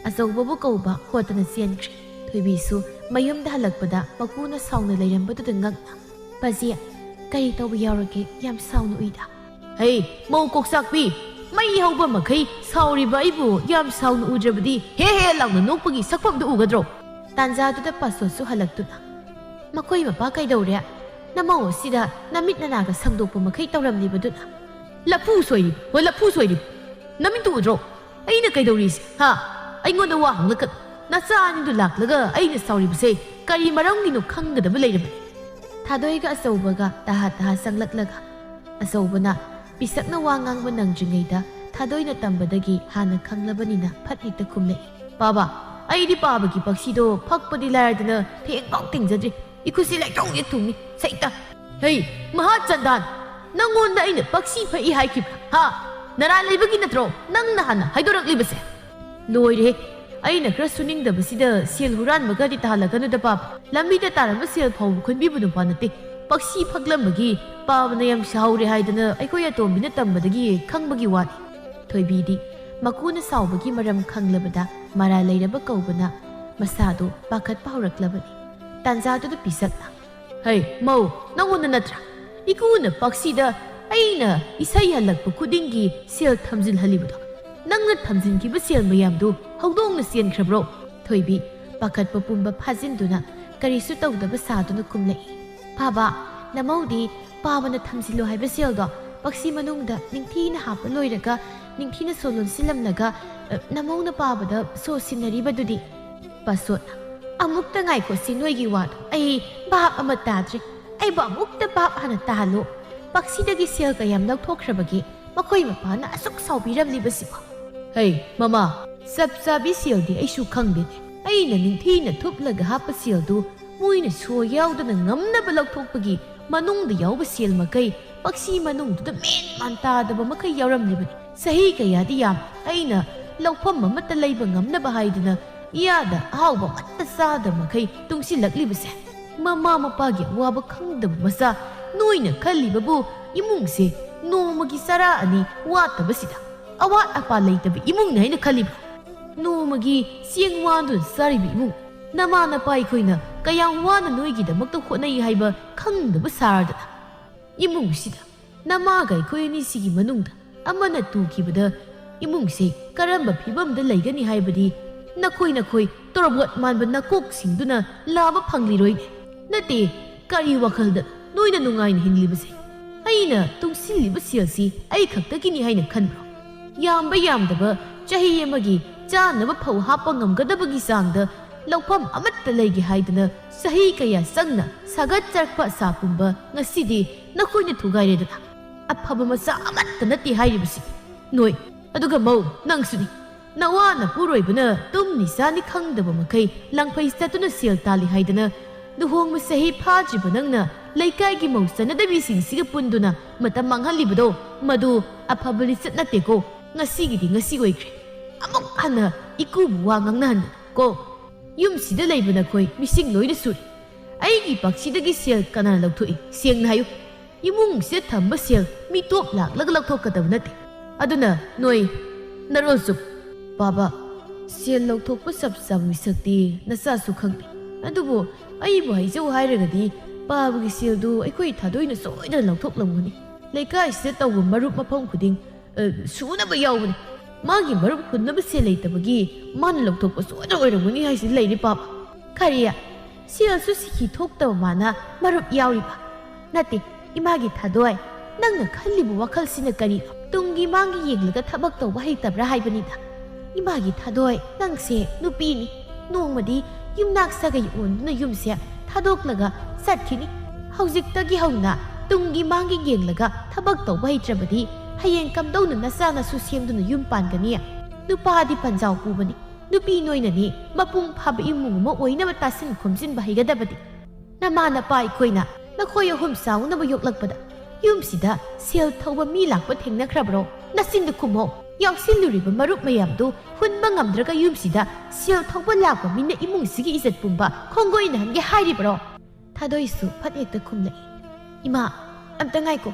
Asaw babu kauba, hota na siyan kri. Tuibisu, mayum da halagpada, magkuna saw na layambado da ngagna. Paziya, kari tawba yawrake, yam saw no ida. Hey, mau koksakpi, may ihaw ba magkay, sauri ba ibu, yam saw no udrabadi, he lang na nukpagi sakpam do ugadro. Tanzado da paso su halagto na. Makoy mapakay daw rea, na mao sida, namit na naga sangdo po makay tawram ni badun na. Lapu soy, wala pu soy, namin to udro. Ay na kay dawris, ha? Ay ngon na wahang lakat. Nasaan yung dulak-laga ay nasauri ba say, kari marang ginukang gadaba lay naman. Tadoy ka asawa ga, tahat-tahat sang latlaga. Asawa na, pisak na wangang manang jingayda, tadoy na tambadagi, hanag kang labanina, patikta kumlay. Baba, ay di pa bagipagsido, pagpadilar na, tingkong tingzadri, ikusilay kong itumi, sa ita. Hey, mahat sandan, nangon na ina, pagsipa ihay kibra, ha? Naralay ba ginatro, nang nahana, hay dorang libase. Loy ay nakrasuning da basida siyal huran magadi tahalaga no da pap lambi da taran ba siyal phaw khun bi bunu panate paksi phaglam bagi paw na yam shauri haidana ai koya to min tam badagi khang bagi wat thoibi di makuna saw bagi maram khanglabada mara leiraba kaubana masado pakat pawraklabani tanzado da pisakna hey mau nangon na natra ikuna paksi da aina isai halak kudingi siyal thamjil halibado nangna thamjin ki ba siyal mayam do hawdong na siyan krabro. Thoibi, pakat papumba pazinduna, karisu tawdaba saduna kumlai. Paba, namaudi, paba na thamsilo hai basildo, paksi manungda, ningti na hapa loiraga, ningti na solon silamnaga, namaw na paba da so sinariba dudi. Pasot, amukta ngay ko sinoy giwad, ay bahap amatadri, ay ba amukta bahap hana talo, paksi dagi siyal kayam nagtokrabagi, makoy mapa na asok sawbiram libasipa. Hey, mama, sabsabi siyaldi ay sukang din. Ay naninti na tuplaga hapa siyaldo, muy na suyaw da na ngam na balaw tokpagi, manung da yaw ba siyal magay, pagsi manung da men mantada ba makay yawram liban. Sahi kaya di yam, ay na, lawpam mamatalay ba ngam na bahay da na, iyada, ahaw ba matasada makay, tung silak libase. Mama mapagi, waba kang da masa, nuy na kali babu, imung se, no magisara ani, wata ba sida. Awat apa laytabi imung na na kalibra. No magi siyang wandun saribi imung. Nama na pa ikoy na kayang wana noy gida magtukho na ihayba kang da basarda na. Imung sida. Namagay koy ni sige manungda. Ama na tuki bada imung se karamba pibam da layga ni haybadi. Nakoy torobot man ba nakok singdo na laba pangliroy ne. Nati kari wakal da noy na nungay na hinli ba se. Ay na tung sili ba siya si ay kagtagi ni hay na kanbro. Yamba yamdaba chahi amagi chanaba phau hapa ngamgadabagi sangda lawpham amatta legi haidana sahi kaya sangna sagat charpa sapumba ngasidi nakoyna thugaireda aphaba masa amatta nati hairibasi noi aduga mau nangsuni nawana puroibana tumni sani khangdaba makai langphai statuna sel tali haidana duhong masahi phajiba nangna laikai gi mausana dabi singsiga punduna matam manghalibado madu aphabali satnateko ngasigidi ngasi oikre amok hana ikubu wa ngangnan ko yum sida leibana koi mising loina suri aigi paksidagi sel kana lawthoi siang na hayu imung se thamba sel mi top lak lag lag thok kadab nate aduna noi narolsup baba sel lawthok pa sab sam misakti nasa su khangbi adubo ai bu hai jau hairagadi babagi sel du aikoi thadoina soida lawthok lamgani leikai se taw marup mapam khuding suunaba yawbani magi marup hunnaba se leitabagi man lawthok pa soida oiramuni haisi leiri papa kariya sel su sikhi thokta mana marup yawriba nati imagi thadoi nangna khallibu wakhal sina kari tungi mangi yenglaga thabak tawba heitabra haibanida imagi thadoi nangse nupini nongmadi yumnak sagai onduna yumse thadoklaga satkhini haujiktagi hauna ꯇꯨꯡꯒꯤ ꯃꯥꯡꯒꯤ ꯌꯦꯡꯂꯒ ꯊꯕꯛ ꯇꯧꯕ ꯍꯩꯇ꯭ꯔꯕꯗꯤ ꯍꯌꯦꯡ ꯀꯝꯗꯧꯅ ꯅꯆꯥꯅꯁꯨ ꯁꯦꯝꯗꯨꯅ ꯌꯨꯝ ꯄꯥꯟꯒꯅꯤ? ꯅꯨꯄꯥꯗꯤ ꯄꯟꯖꯥꯎ ꯄꯨꯕꯅꯤ, ꯅꯨꯄꯤ ꯅꯣꯏꯅꯅꯤ ꯃꯄꯨꯡ ꯐꯥꯕ ꯏꯃꯨꯡ ꯑꯃ ꯑꯣꯏꯅꯕ ꯇꯥꯁꯤꯟ ꯈꯣꯝꯖꯤꯟꯕ ꯍꯩꯒꯗꯕꯗꯤ꯫ ꯅꯃꯥ ꯅꯄꯥ ꯑꯩꯈꯣꯏꯅ ꯅꯈꯣꯏ ꯑꯍꯨꯝ ꯆꯥꯎꯅꯕ ꯌꯣꯛꯂꯛꯄꯗ ꯌꯨꯝꯁꯤꯗ ꯁꯦꯜ ꯊꯧꯕ ꯃꯤ ꯂꯥꯛꯄ ꯊꯦꯡꯅꯈ꯭ꯔꯕ꯭ꯔꯣ? ꯅꯆꯤꯟꯗꯨ ꯈꯨꯝꯃꯣ꯫ ꯌꯥꯎꯁꯤꯜꯂꯨꯔꯤꯕ ꯃꯔꯨꯞ ꯃꯌꯥꯝꯗꯨ ꯍꯨꯟꯕ ꯉꯝꯗ꯭ꯔꯒ ꯌꯨꯝꯁꯤꯗ ꯁꯦꯜ ꯊꯧꯕ ꯂꯥꯛꯄ ꯃꯤꯅ ꯏꯃꯨꯡꯁꯤꯒꯤ ꯏꯖꯠ ꯄꯨꯝꯕ ꯈꯣꯡꯒꯣꯏꯅꯍꯟꯒꯦ ꯍꯥꯏꯔꯤꯕ꯭ꯔꯣ? ꯊꯥꯗꯣꯏꯁꯨ ꯐꯠ ꯍꯦꯛꯇ ꯈꯨꯝꯂꯛꯏ꯫ ꯏꯃꯥ, ꯑꯝꯇ ꯉꯥꯏꯀꯣ,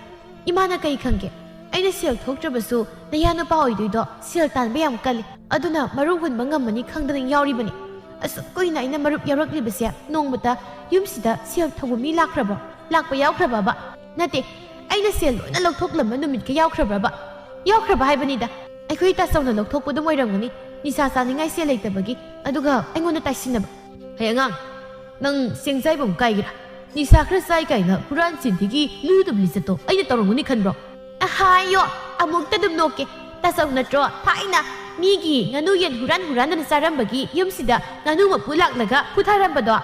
ꯏꯃꯥꯅ ꯀꯩ ꯈꯪꯒꯦ? ꯑꯩꯅ ꯁꯦꯜ ꯊꯣꯛꯇ꯭ꯔꯕꯁꯨ ꯅꯌꯥ ꯅꯨꯄꯥ ꯑꯣꯏꯗꯣꯏꯗꯣ ꯁꯦꯜ ꯇꯥꯟꯕ ꯌꯥꯝ ꯀꯜꯂꯤ, ꯑꯗꯨꯅ ꯃꯔꯨꯞ ꯍꯨꯟꯕ ꯉꯝꯃꯅꯤ ꯈꯪꯗꯅ ꯌꯥꯎꯔꯤꯕꯅꯤ꯫ ꯑꯁꯨꯛ ꯀꯨꯏꯅ ꯑꯩꯅ ꯃꯔꯨꯞ ꯌꯥꯎꯔꯛꯂꯤꯕꯁꯦ ꯅꯣꯡꯃꯇ ꯌꯨꯝꯁꯤꯗ ꯁꯦꯜ ꯊꯧꯕ ꯃꯤ ꯂꯥꯛꯈ꯭ꯔꯕ꯭ꯔꯣ? ꯂꯥꯛꯄ ꯌꯥꯎꯈ꯭ꯔꯕꯕ? ꯅꯠꯇꯦ, ꯑꯩꯅ ꯁꯦꯜ ꯂꯣꯏꯅ ꯂꯧꯊꯣꯛꯂꯝꯕ ꯅꯨꯃꯤꯠꯀ ꯌꯥꯎꯈ꯭ꯔꯕ꯭ꯔꯕ? ꯌꯥꯎꯈ꯭ꯔꯕ ꯍꯥꯏꯕꯅꯤꯗ꯫ ꯑꯩꯈꯣꯏ ꯇꯥꯆꯧꯅ ꯂꯧꯊꯣꯛꯄꯗꯨꯝ ꯑꯣꯏꯔꯝꯒꯅꯤ, ꯅꯤꯁꯥ ꯆꯥꯅꯤꯡꯉꯥꯏ ꯁꯦꯜ ꯂꯩꯇꯕꯒꯤ, ꯑꯗꯨꯒ ꯑꯩꯉꯣꯟꯗ ꯇꯥꯏꯁꯤꯟꯅꯕ꯫ ꯍꯩ ꯑꯉꯥꯡ, ꯅꯪ ꯆꯦꯡꯆꯥꯏꯕꯝ ꯀꯥꯏꯒꯦꯔꯥ? ꯅꯤꯁꯥ ꯈꯔ ꯆꯥꯏ ꯀꯥꯏꯅ ꯍꯨꯔꯥꯟ ꯆꯤꯟꯊꯤꯒꯤ ꯂꯨꯗꯕ ꯂꯤꯆꯠꯇꯣ ꯑꯩꯅ ꯇꯧꯔꯝꯒꯅꯤ ꯈꯟꯕ꯭ꯔꯣ? ꯍꯥꯏꯌꯣ, ꯑꯃꯨꯛꯇ ꯑꯗꯨꯝ ꯅꯣꯛꯀꯦ꯫ ꯇꯥꯆꯧ ꯅꯠꯇ꯭ꯔꯣ ꯊꯥꯏꯅ ꯃꯤꯒꯤ ꯉꯥꯅꯨ ꯌꯦꯟ ꯍꯨꯔꯥꯟꯗꯅ ꯆꯥꯔꯝꯕꯒꯤ ꯌꯨꯝꯁꯤꯗ ꯉꯥꯅꯨ ꯃꯄꯨ ꯂꯥꯛꯂꯒ ꯐꯨꯊꯔꯝꯕꯗꯣ?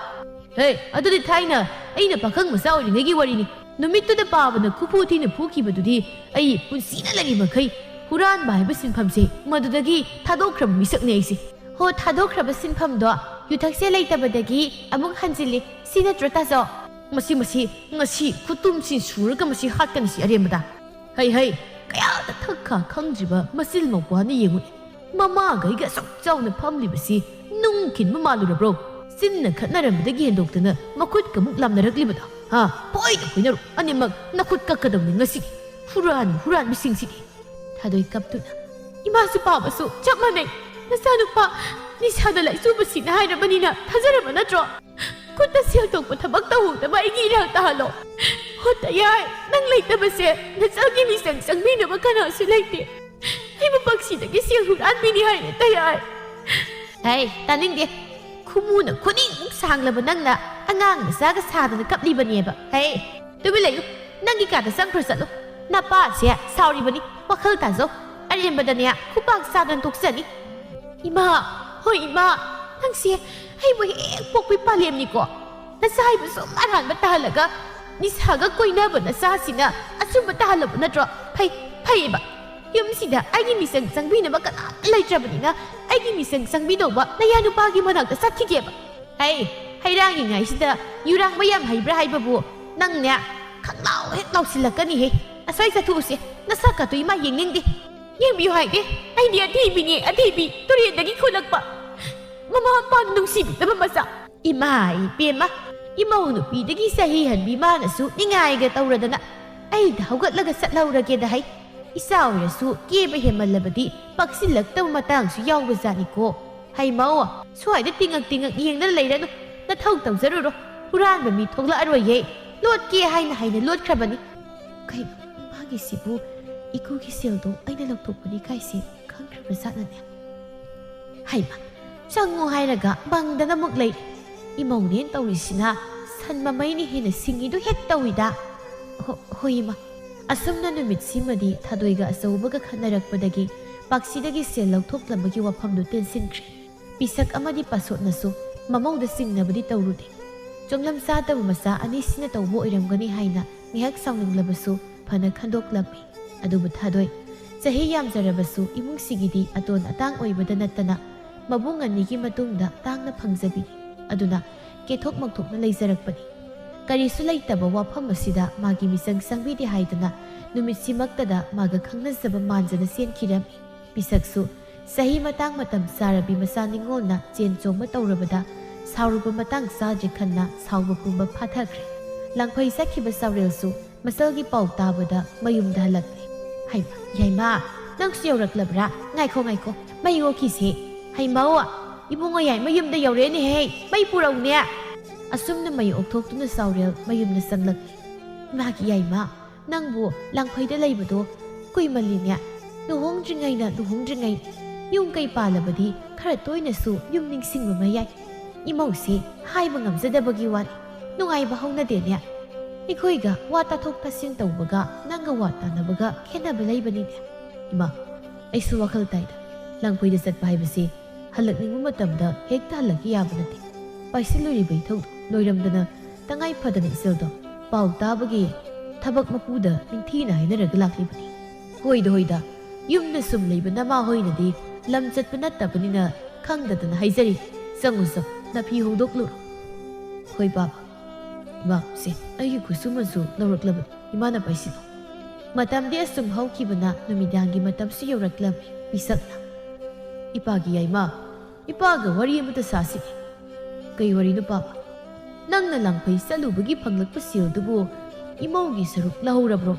ꯍꯦ, ꯑꯗꯨꯗꯤ ꯊꯥꯏꯅ ꯑꯩꯅ ꯄꯥꯈꯪ ꯃꯆꯥ ꯑꯣꯏꯔꯤꯉꯩꯒꯤ ꯋꯥꯔꯤꯅꯤ꯫ ꯅꯨꯃꯤꯠꯇꯨꯗ ꯄꯥꯕꯅ ꯈꯨꯐꯨ ꯊꯤꯅ ꯐꯨꯈꯤꯕꯗꯨꯗꯤ ꯑꯩ ꯄꯨꯟꯁꯤꯅ ꯂꯩꯔꯤꯃꯈꯩ ꯍꯨꯔꯥꯟꯕ ꯍꯥꯏꯕ ꯁꯤꯟꯐꯝꯁꯦ ꯃꯗꯨꯗꯒꯤ ꯊꯥꯗꯣꯛꯈ꯭ꯔꯕ ꯃꯤꯁꯛꯅꯦ ꯑꯩꯁꯦ꯫ ꯍꯣ, ꯊꯥꯗꯣꯛꯈ꯭ꯔꯕ ꯁꯤꯟꯐꯝꯗꯣ ꯌꯨꯊꯛꯁꯦ ꯂꯩꯇꯕꯗꯒꯤ ꯑꯃꯨꯛ ꯍꯟꯖꯤꯜꯂꯤ, ꯁꯤ ꯅꯠꯇ꯭ꯔꯣ ꯇꯥꯆꯧ? ꯉꯁꯤ ꯈꯨꯇꯨꯝꯁꯤ ꯁꯨꯔꯒ ꯃꯁꯤ ꯍꯥꯠꯀꯅꯤ ꯁꯤ ꯑꯔꯦꯝꯕꯗ꯫ ꯍꯩ, ꯀꯌꯥꯗ ꯊꯛꯈꯥ ꯈꯪꯗ꯭ꯔꯤꯕ ꯃꯆꯤꯜ ꯃꯧꯄ꯭ꯋꯥꯅ ꯌꯦꯡꯉꯨꯅꯦ, ꯃꯃꯥꯒꯩꯒ ꯑꯁꯨꯛ ꯆꯥꯎꯅ ꯐꯝꯂꯤꯕꯁꯤ ꯅꯨꯡ ꯈꯤꯟꯕ ꯃꯥꯜꯂꯨꯔꯕ꯭ꯔꯣ? ꯆꯤꯟꯅ ꯈꯠꯅꯔꯝꯕꯗꯒꯤ ꯍꯦꯟꯗꯣꯛꯇꯅ ꯃꯈꯨꯠꯀꯃꯨꯛ ꯂꯥꯝꯅꯔꯛꯂꯤꯕꯗꯣ? ꯄꯣꯏꯗ ꯄꯣꯏꯅꯔꯣ, ꯑꯅꯤꯃꯛ ꯅꯈꯨꯠ ꯀꯛꯀꯗꯧꯅꯤ ꯉꯁꯤꯗꯤ, ꯍꯨꯔꯥꯟꯕꯤꯁꯤꯡꯁꯤꯗꯤ꯫ ꯊꯥꯗꯣꯏ ꯀꯞꯇꯨꯅ, ꯏꯃꯥꯁꯨ ꯄꯥꯕꯁꯨ ꯆꯞ ꯃꯥꯟꯅꯩ, ꯅꯆꯥꯅꯨꯄꯥ ꯅꯤꯁꯥꯗ ꯂꯥꯏꯆꯨꯕꯁꯤꯅ ꯍꯥꯏꯔꯕꯅꯤꯅ ꯊꯥꯖꯔꯕ ꯅꯠꯇ꯭ꯔꯣ? ꯈꯨꯠꯇ ꯁꯦꯜ ꯇꯣꯛꯄ ꯊꯕꯛ ꯇꯧꯍꯧꯗꯕ ꯑꯩꯒꯤ ꯏꯔꯥꯜ ꯇꯥꯍꯜꯂꯣ꯫ ꯍꯣ ꯇꯌꯥꯏ, ꯅꯪ ꯂꯩꯇꯕꯁꯦ ꯅꯆꯥꯒꯤ ꯃꯤꯆꯪ ꯆꯪꯕꯤꯅꯕ ꯀꯅꯥꯁꯨ ꯂꯩꯇꯦ꯫ ꯑꯩꯕꯨ ꯄꯛꯁꯤꯗꯒꯤ ꯁꯦꯜ ꯍꯨꯔꯥꯟꯕꯤꯅꯤ ꯍꯥꯏꯔꯦ ꯇꯌꯥꯏ꯫ ꯍꯩ, ꯇꯥꯅꯤꯡꯗꯦ꯫ ꯈꯨꯃꯨꯅ ꯈꯨꯅꯤꯡꯃꯨꯛ ꯁꯥꯡꯂꯕ ꯅꯪꯅ ꯑꯉꯥꯡ ꯃꯆꯥꯒ ꯁꯥꯗꯅ ꯀꯞꯂꯤꯕꯅꯦꯕ꯫ ꯍꯩ, ꯇꯨꯃꯤꯟ ꯂꯩꯌꯨ, ꯅꯪꯒꯤ ꯀꯥꯗ ꯆꯪꯈ꯭ꯔꯣ ꯆꯠꯂꯣ꯫ ꯅꯄꯥꯁꯦ ꯁꯥꯎꯔꯤꯕꯅꯤ, ꯋꯥꯈꯜ ꯇꯥꯖꯧ, ꯑꯔꯦꯝꯕꯗꯅꯦ ꯈꯨꯄꯥꯛ ꯆꯥꯗꯅ ꯇꯣꯛꯆꯅꯤ꯫ ꯏꯃꯥ, ꯍꯣꯏ ꯏꯃꯥ, ꯅꯪꯁꯦ ꯑꯩꯕꯨ ꯍꯦꯛ ꯄꯣꯛꯄꯤ ꯄꯥꯂꯦꯝꯅꯤꯀꯣ꯫ ꯅꯆꯥ ꯍꯥꯏꯕꯨ ꯁꯨꯝ ꯑꯔꯥꯟꯕ ꯇꯥꯍꯜꯂꯒ ꯅꯤꯁꯥꯒ ꯀꯣꯏꯅꯕ ꯅꯆꯥꯁꯤꯅ ꯑꯆꯨꯝꯕ ꯇꯥꯍꯜꯂꯕ ꯅꯠꯇ꯭ꯔꯣ? ꯐꯩꯌꯦꯕ, ꯌꯨꯝꯁꯤꯗ ꯑꯩꯒꯤ ꯃꯤꯆꯪ ꯆꯪꯕꯤꯅꯕ ꯀꯅꯥꯝꯇ ꯂꯩꯇ꯭ꯔꯕꯅꯤꯅ ꯑꯩꯒꯤ ꯃꯤꯆꯪ ꯆꯪꯕꯤꯗꯧꯕ ꯅꯌꯥ ꯅꯨꯄꯥꯒꯤ ꯃꯅꯥꯛꯇ ꯆꯠꯈꯤꯒꯦꯕ꯫ ꯍꯩ, ꯍꯩꯔꯥꯡꯉꯤꯉꯩꯁꯤꯗ ꯌꯨꯔꯥꯡꯕ ꯌꯥꯝ ꯍꯩꯕ꯭ꯔꯥ ꯍꯥꯏꯕꯕꯨ ꯅꯪꯅꯦ ꯈꯪꯂꯥꯎ ꯍꯦꯛ ꯂꯥꯎꯁꯤꯜꯂꯛꯀꯅꯤꯍꯦ꯫ ꯑꯁ꯭ꯋꯥꯏ ꯆꯠꯊꯣꯛꯎꯁꯦ, ꯅꯁꯛꯀꯗꯣ ꯏꯃꯥ ꯌꯦꯡꯅꯤꯡꯗꯦ꯫ ꯌꯦꯡꯕꯤꯌꯨ ꯍꯥꯏꯗꯦ, ꯑꯩꯗꯤ ꯑꯊꯤꯕꯤꯅꯦ, ꯑꯊꯤꯕꯤ, ꯇꯨꯔꯦꯟꯗꯒꯤ ꯈꯨꯜꯂꯛꯄ ꯃꯃꯥ ꯃꯄꯥꯅ ꯅꯨꯡꯁꯤꯕꯤꯗꯕ ꯃꯆꯥ꯫ ꯏꯃꯥ ꯏꯄꯦꯝꯃ, ꯏꯃꯧ ꯅꯨꯄꯤꯗꯒꯤ ꯆꯍꯤ ꯍꯟꯕꯤ ꯃꯥꯅꯁꯨ ꯅꯤꯡꯉꯥꯏꯒ ꯇꯧꯔꯗꯅ ꯑꯩꯗ ꯍꯧꯒꯠꯂꯒ ꯆꯠꯍꯧꯔꯒꯦꯗ ꯍꯩ꯫ ꯏꯆꯥ ꯑꯣꯏꯔꯁꯨ ꯀꯦꯕ ꯍꯦꯟꯃꯜꯂꯕꯗꯤ ꯄꯛꯁꯤꯜꯂꯛꯇꯕ ꯃꯇꯥꯡꯁꯨ ꯌꯥꯎꯕꯖꯥꯠꯅꯤꯀꯣ꯫ ꯍꯩꯃꯧ, ꯁ꯭ꯋꯥꯏꯗ ꯇꯤꯡꯉꯛ ꯌꯦꯡꯗꯅ ꯂꯩꯔꯅꯨ, ꯅꯊꯧ ꯇꯧꯖꯔꯨꯔꯣ, ꯍꯨꯔꯥꯟꯕ ꯃꯤ ꯊꯣꯛꯂꯛꯑꯔꯣꯏꯌꯦ, ꯂꯣꯠꯀꯦ ꯍꯥꯏꯅ ꯂꯣꯠꯈ꯭ꯔꯕꯅꯤ꯫ ꯀꯩꯅꯣ ꯏꯃꯥꯒꯤꯁꯤꯕꯨ ꯏꯀꯨꯒꯤ ꯁꯦꯜꯗꯣ ꯑꯩꯅ ꯂꯧꯊꯣꯛꯄꯅꯤ ꯀꯥꯏꯁꯦ ꯈꯪꯈ꯭ꯔꯕ ꯖꯥꯠꯅꯅꯦ? ꯍꯩꯃ, ꯆꯪꯉꯣ ꯍꯥꯏꯔꯒ ꯕꯪꯗꯅ ꯑꯃꯨꯛ ꯂꯩ꯫ ꯏꯃꯧꯅꯦꯅ ꯇꯧꯔꯤꯁꯤꯅ ꯁꯟ ꯃꯃꯩꯅ ꯍꯦꯟꯅ ꯁꯤꯡꯉꯤꯗꯨ ꯍꯦꯛ ꯇꯧꯏꯗ꯫ ꯍꯣꯏ ꯏꯃꯥ꯫ ꯑꯁꯨꯝꯅ ꯅꯨꯃꯤꯠꯁꯤꯃꯗꯤ ꯊꯥꯗꯣꯏꯒ ꯑꯆꯧꯕꯒ ꯈꯠꯅꯔꯛꯄꯗꯒꯤ ꯄꯥꯛꯁꯤꯗꯒꯤ ꯁꯦꯜ ꯂꯧꯊꯣꯛꯂꯝꯕꯒꯤ ꯋꯥꯐꯝꯗꯨ ꯇꯦꯟꯁꯤꯟꯈ꯭ꯔꯦ꯫ ꯄꯤꯁꯛ ꯑꯃꯗꯤ ꯄꯥꯁꯣꯠꯅꯁꯨ ꯃꯃꯧꯗ ꯆꯤꯡꯅꯕꯗꯤ ꯇꯧꯔꯨꯗꯦ꯫ ꯆꯣꯡꯂꯝ ꯆꯥꯗꯕ ꯃꯆꯥ ꯑꯅꯤꯁꯤꯅ ꯇꯧꯕ ꯑꯣꯏꯔꯝꯒꯅꯤ ꯍꯥꯏꯅ ꯉꯥꯏꯍꯥꯛ ꯁꯥꯎꯅꯤꯡꯂꯕꯁꯨ ꯐꯅ ꯈꯟꯗꯣꯛꯂꯝꯃꯤ꯫ ꯑꯗꯨꯕꯨ ꯊꯥꯗꯣꯏ, ꯆꯍꯤ ꯌꯥꯝꯖꯔꯕꯁꯨ ꯏꯃꯨꯡꯁꯤꯒꯤꯗꯤ ꯑꯇꯣꯟ ꯑꯇꯥꯡ ꯑꯣꯏꯕꯗ ꯅꯠꯇꯅ ꯃꯕꯨꯡ ꯑꯅꯤꯒꯤ ꯃꯇꯨꯡꯗ ꯇꯥꯡꯅ ꯐꯪꯖꯕꯤꯅꯤ, ꯑꯗꯨꯅ ꯀꯦꯊꯣꯛ ꯃꯧꯊꯣꯛꯅ ꯂꯩꯖꯔꯛꯄꯅꯤ꯫ ꯀꯔꯤꯁꯨ ꯂꯩꯇꯕ ꯋꯥꯐꯝ ꯑꯁꯤꯗ ꯃꯥꯒꯤ ꯃꯤꯆꯪ ꯆꯪꯕꯤꯗꯦ ꯍꯥꯏꯗꯨꯅ ꯅꯨꯃꯤꯠꯁꯤꯃꯛꯇꯗ ꯃꯥꯒ ꯈꯪꯅꯖꯕ ꯃꯥꯟꯖꯅ ꯆꯦꯟꯈꯤꯔꯝꯃꯤ꯫ ꯄꯤꯁꯛꯁꯨ ꯆꯍꯤ ꯃꯇꯥꯡ ꯃꯇꯝ ꯆꯥꯔꯕꯤ ꯃꯆꯥ ꯅꯤꯡꯉꯣꯜꯅ ꯆꯦꯟ ꯆꯣꯡꯕ ꯇꯧꯔꯕꯗ ꯁꯥꯎꯔꯨꯕ ꯃꯇꯥꯡ ꯆꯥꯗ꯭ꯔꯤ ꯈꯟꯅ ꯁꯥꯎꯕ ꯄꯨꯝꯕ ꯐꯥꯊꯈ꯭ꯔꯦ꯫ ꯂꯥꯡꯐꯩ ꯆꯠꯈꯤꯕ ꯆꯥꯎꯔꯦꯜꯁꯨ ꯃꯆꯜꯒꯤ ꯄꯥꯎ ꯇꯥꯕꯗ ꯃꯌꯨꯝꯗ ꯍꯜꯂꯛꯂꯦ꯫ ꯍꯩꯃ, ꯌꯥꯏꯃ, ꯅꯪꯁꯨ ꯌꯧꯔꯛꯂꯕ꯭ꯔꯥ? ꯉꯥꯏꯈꯣ, ꯃꯩ ꯑꯣꯛꯈꯤꯁꯦ꯫ ꯍꯩꯃꯧ, ꯏꯕꯨꯡꯉꯣ ꯌꯥꯏꯃ ꯌꯨꯝꯗ ꯌꯧꯔꯛꯑꯦꯅꯦꯍꯦ, ꯃꯩ ꯄꯨꯔꯧꯅꯦ꯫ ꯑꯁꯨꯝꯅ ꯃꯩ ꯑꯣꯛꯊꯣꯛꯇꯨꯅ ꯆꯥꯎꯔꯦꯜ ꯃꯌꯨꯝꯗ ꯆꯪꯂꯛꯂꯦ꯫ ꯏꯃꯥꯒꯤ ꯌꯥꯏꯃ, ꯅꯪꯕꯨ ꯂꯥꯡꯐꯩꯗ ꯂꯩꯕꯗꯣ ꯀꯨꯏꯃꯜꯂꯤꯅꯦ꯫ ꯂꯨꯍꯣꯡꯗ꯭ꯔꯤꯉꯩ ꯌꯨꯝ ꯀꯩ ꯄꯥꯜꯂꯕꯗꯤ ꯈꯔ ꯇꯣꯏꯅꯁꯨ ꯌꯨꯝ ꯅꯤꯡꯁꯤꯡꯕ ꯑꯃ ꯌꯥꯏ꯫ ꯏꯃꯧꯁꯦ ꯍꯥꯏꯕ ꯉꯝꯖꯗꯕꯒꯤ ꯋꯥꯅꯤ, ꯅꯨꯡꯉꯥꯏꯕ ꯍꯧꯅꯗꯦꯅꯦ꯫ ꯑꯩꯈꯣꯏꯒ ꯋꯥ ꯇꯥꯊꯣꯛ ꯇꯥꯁꯤꯟ ꯇꯧꯕꯒ ꯅꯪꯒ ꯋꯥ ꯇꯥꯅꯕꯒ ꯈꯦꯠꯅꯕ ꯂꯩꯕꯅꯤꯅꯦ꯫ ꯏꯃꯥ, ꯑꯩꯁꯨ ꯋꯥꯈꯜ ꯇꯥꯏꯗ, ꯂꯥꯡꯐꯩꯗ ꯆꯠꯄ ꯍꯥꯏꯕꯁꯤ ꯍꯜꯂꯛꯅꯤꯡꯕ ꯃꯇꯝꯗ ꯍꯦꯛꯇ ꯍꯜꯂꯛꯈꯤ ꯌꯥꯕ ꯅꯠꯇꯦ꯫ ꯄꯥꯏꯁꯤꯜꯂꯨꯔꯤꯕ ꯏꯊꯧꯗꯣ ꯂꯣꯏꯔꯝꯗꯅ ꯇꯉꯥꯏ ꯐꯗꯅ ꯏꯆꯜꯗꯣ ꯄꯥꯎ ꯇꯥꯕꯒꯤ ꯊꯕꯛ ꯃꯄꯨꯗ ꯅꯤꯡꯊꯤꯅ ꯍꯥꯏꯅꯔꯒ ꯂꯥꯛꯂꯤꯕꯅꯤ꯫ ꯍꯣꯏꯗ ꯌꯨꯝꯗ ꯁꯨꯝ ꯂꯩꯕ ꯅꯃꯥ ꯍꯣꯏꯅꯗꯤ ꯂꯝ ꯆꯠꯄ ꯅꯠꯇꯕꯅꯤꯅ ꯈꯪꯗꯗꯅ ꯍꯥꯏꯖꯔꯤ꯫ ꯆꯪꯉꯨ ꯅꯥꯐꯤ ꯍꯣꯡꯗꯣꯛꯂꯨꯔꯣ꯫ ꯍꯣꯏ ꯕꯥꯕꯥ꯫ ꯏꯃꯥ ꯁꯦ ꯑꯩꯒꯤ ꯈꯨꯠꯁꯨꯃꯟꯁꯨ ꯂꯧꯔꯛꯂꯕꯅꯤ, ꯏꯃꯥꯅ ꯄꯥꯏꯁꯤꯜꯂꯣ꯫ ꯃꯇꯝꯗꯤ ꯑꯁꯨꯝ ꯍꯧꯈꯤꯕꯅ ꯅꯨꯃꯤꯗꯥꯡꯒꯤ ꯃꯇꯝꯁꯨ ꯌꯧꯔꯛꯂꯝꯃꯤ꯫ ꯄꯤꯁꯛꯅ ꯏꯄꯥꯒꯤ ꯌꯥꯏꯃ, ꯏꯄꯥꯒ ꯋꯥꯔꯤ ꯑꯃꯇ ꯁꯥꯁꯤꯅꯦ꯫ ꯀꯩ ꯋꯥꯔꯤꯅꯣ ꯄꯥꯕ? ꯅꯪꯅ ꯂꯥꯡꯐꯩ ꯆꯠꯂꯨꯕꯒꯤ ꯐꯪꯂꯛꯄ ꯁꯦꯜꯗꯨꯕꯨ ꯏꯃꯧꯒꯤ ꯁꯔꯨꯛ ꯂꯧꯍꯧꯔꯕ꯭ꯔꯣ?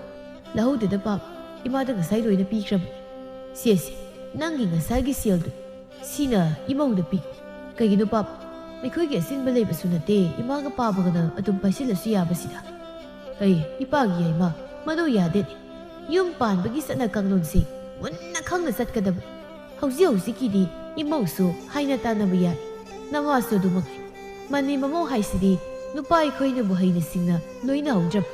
ꯂꯧꯍꯧꯗꯦꯗ ꯄꯥꯕ, ꯏꯃꯥꯗ ꯉꯁꯥꯏ ꯂꯣꯏꯅ ꯄꯤꯈ꯭ꯔꯕꯅꯤ꯫ ꯁꯦ ꯅꯪꯒꯤ ꯉꯁꯥꯏꯒꯤ ꯁꯦꯜꯗꯨ ꯁꯤꯅ ꯏꯃꯧꯗ ꯄꯤ꯫ ꯀꯩꯒꯤꯅꯣ ꯄꯥꯕ? ꯑꯩꯈꯣꯏꯒꯤ ꯑꯁꯤꯟꯕ ꯂꯩꯕꯁꯨ ꯅꯠꯇꯦ,ꯏꯃꯥꯒ ꯄꯥꯕꯒꯅ ꯑꯗꯨꯝ ꯄꯥꯏꯁꯤꯜꯂꯁꯨ ꯌꯥꯕꯁꯤꯗ꯫ ꯏꯄꯥꯒꯤ ꯌꯥꯏꯃ, ꯃꯗꯨ ꯌꯥꯗꯦꯅꯦ꯫ ꯌꯨꯝ ꯄꯥꯟꯕꯒꯤ ꯆꯠꯅ ꯀꯥꯡꯂꯣꯟꯁꯤ ꯃꯨꯟꯅ ꯈꯪꯅ ꯆꯠꯀꯗꯕꯅꯤ꯫ ꯍꯧꯖꯤꯛꯀꯤꯗꯤ ꯏꯃꯧꯁꯨ ꯍꯥꯏꯅ ꯇꯥꯟꯅꯕ ꯌꯥꯏ, ꯅꯃꯥꯁꯨ ꯑꯗꯨꯃꯉꯥꯏ꯫ ꯃꯅꯦꯝ ꯃꯃꯧ ꯍꯥꯏꯁꯤꯗꯤ ꯅꯨꯄꯥ ꯑꯩꯈꯣꯏꯅꯕꯨ ꯍꯩꯅ ꯁꯤꯡꯅ ꯂꯣꯏꯅꯍꯧꯗ꯭ꯔꯕ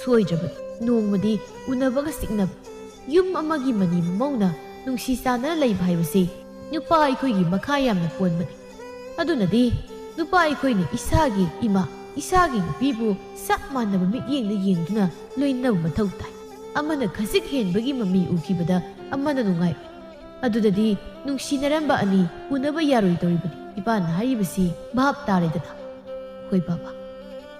ꯁꯣꯏꯗ꯭ꯔꯕꯅꯤ ꯅꯣꯡꯃꯗꯤ ꯎꯅꯕꯒ ꯆꯤꯛꯅꯕ꯫ ꯌꯨꯝ ꯑꯃꯒꯤ ꯃꯅꯦꯝ ꯃꯃꯧꯅ ꯅꯨꯡꯁꯤ ꯆꯥꯟꯅꯅ ꯂꯩꯕ ꯍꯥꯏꯕꯁꯤ ꯅꯨꯄꯥ ꯑꯩꯈꯣꯏꯒꯤ ꯃꯈꯥ ꯌꯥꯝꯅ ꯄꯣꯟꯕꯅꯤ꯫ ꯑꯗꯨꯅꯗꯤ ꯅꯨꯄꯥ ꯑꯩꯈꯣꯏꯅ ꯏꯁꯥꯒꯤ ꯏꯃꯥ, ꯏꯁꯥꯒꯤ ꯅꯨꯄꯤꯕꯨ ꯆꯞ ꯃꯥꯟꯅꯕ ꯃꯤꯠꯌꯦꯡꯗ ꯌꯦꯡꯗꯨꯅ ꯂꯣꯏꯅꯕ ꯃꯊꯧ ꯇꯥꯏ꯫ ꯑꯃꯅ ꯈꯖꯤꯛ ꯍꯦꯟꯕꯒꯤ ꯃꯃꯤ ꯎꯈꯤꯕꯗ ꯑꯃꯅ ꯅꯨꯡꯉꯥꯏꯔꯣꯏ꯫ ꯑꯗꯨꯗꯗꯤ ꯅꯨꯡꯁꯤꯅꯔꯝꯕ ꯑꯅꯤ ꯎꯅꯕ ꯌꯥꯔꯣꯏꯗꯧꯔꯤꯕꯅꯤ꯫ ꯏꯄꯥꯅ ꯍꯥꯏꯔꯤꯕꯁꯤ ꯚꯥꯞ ꯇꯥꯔꯦꯗꯅ? ꯍꯣꯏ ꯕꯥꯕꯥ꯫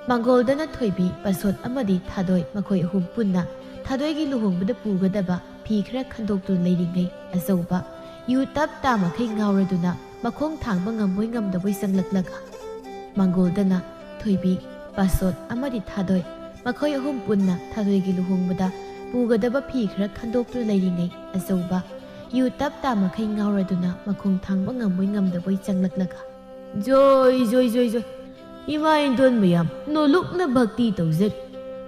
ꯃꯥꯡꯒꯣꯜꯗꯅ ꯊꯣꯏꯕꯤ, ꯄꯥꯁꯣꯠ ꯑꯃꯗꯤ ꯊꯥꯗꯣꯏ, ꯃꯈꯣꯏ ꯑꯍꯨꯝ ꯄꯨꯟꯅ ꯊꯥꯗꯣꯏꯒꯤ ꯂꯨꯍꯣꯡꯕꯗ ꯄꯨꯒꯗꯕ ꯐꯤ ꯈꯔ ꯈꯟꯗꯣꯛꯇꯨꯅ ꯂꯩꯔꯤꯉꯩ ꯑꯆꯧꯕ ꯌꯨ ꯇꯞ ꯇꯥꯃꯈꯩ ꯉꯥꯎꯔꯗꯨꯅ ꯃꯈꯣꯡ ꯊꯥꯡꯕ ꯉꯝꯕꯣꯏ ꯉꯝꯗꯕꯣꯏ ꯆꯪꯂꯛꯂꯒ ꯃꯥꯡꯒꯣꯜꯗꯅ ꯊꯣꯏꯕꯤ, ꯄꯥꯁꯣꯠ ꯑꯃꯗꯤ ꯊꯥꯗꯣꯏ, ꯃꯈꯣꯏ ꯑꯍꯨꯝ ꯄꯨꯟꯅ ꯊꯥꯗꯣꯏꯒꯤ ꯂꯨꯍꯣꯡꯕꯗ ꯄꯨꯒꯗꯕ ꯐꯤ ꯈꯔ ꯈꯟꯗꯣꯛꯇꯨꯅ ꯂꯩꯔꯤꯉꯩ ꯑꯆꯧꯕ ꯌꯨ ꯇꯞ ꯇꯥꯃꯈꯩ ꯉꯥꯎꯔꯗꯨꯅ ꯃꯈꯣꯡ ꯊꯥꯡꯕ ꯉꯝꯕꯣꯏ ꯉꯝꯗꯕꯣꯏ ꯆꯪꯂꯛꯂꯒ ꯖꯣꯏ ꯏꯃꯥ ꯏꯟꯗꯣꯟ ꯃꯌꯥꯝ ꯅꯣꯂꯨꯛꯅ ꯚꯛꯇꯤ ꯇꯧꯖꯔꯤ꯫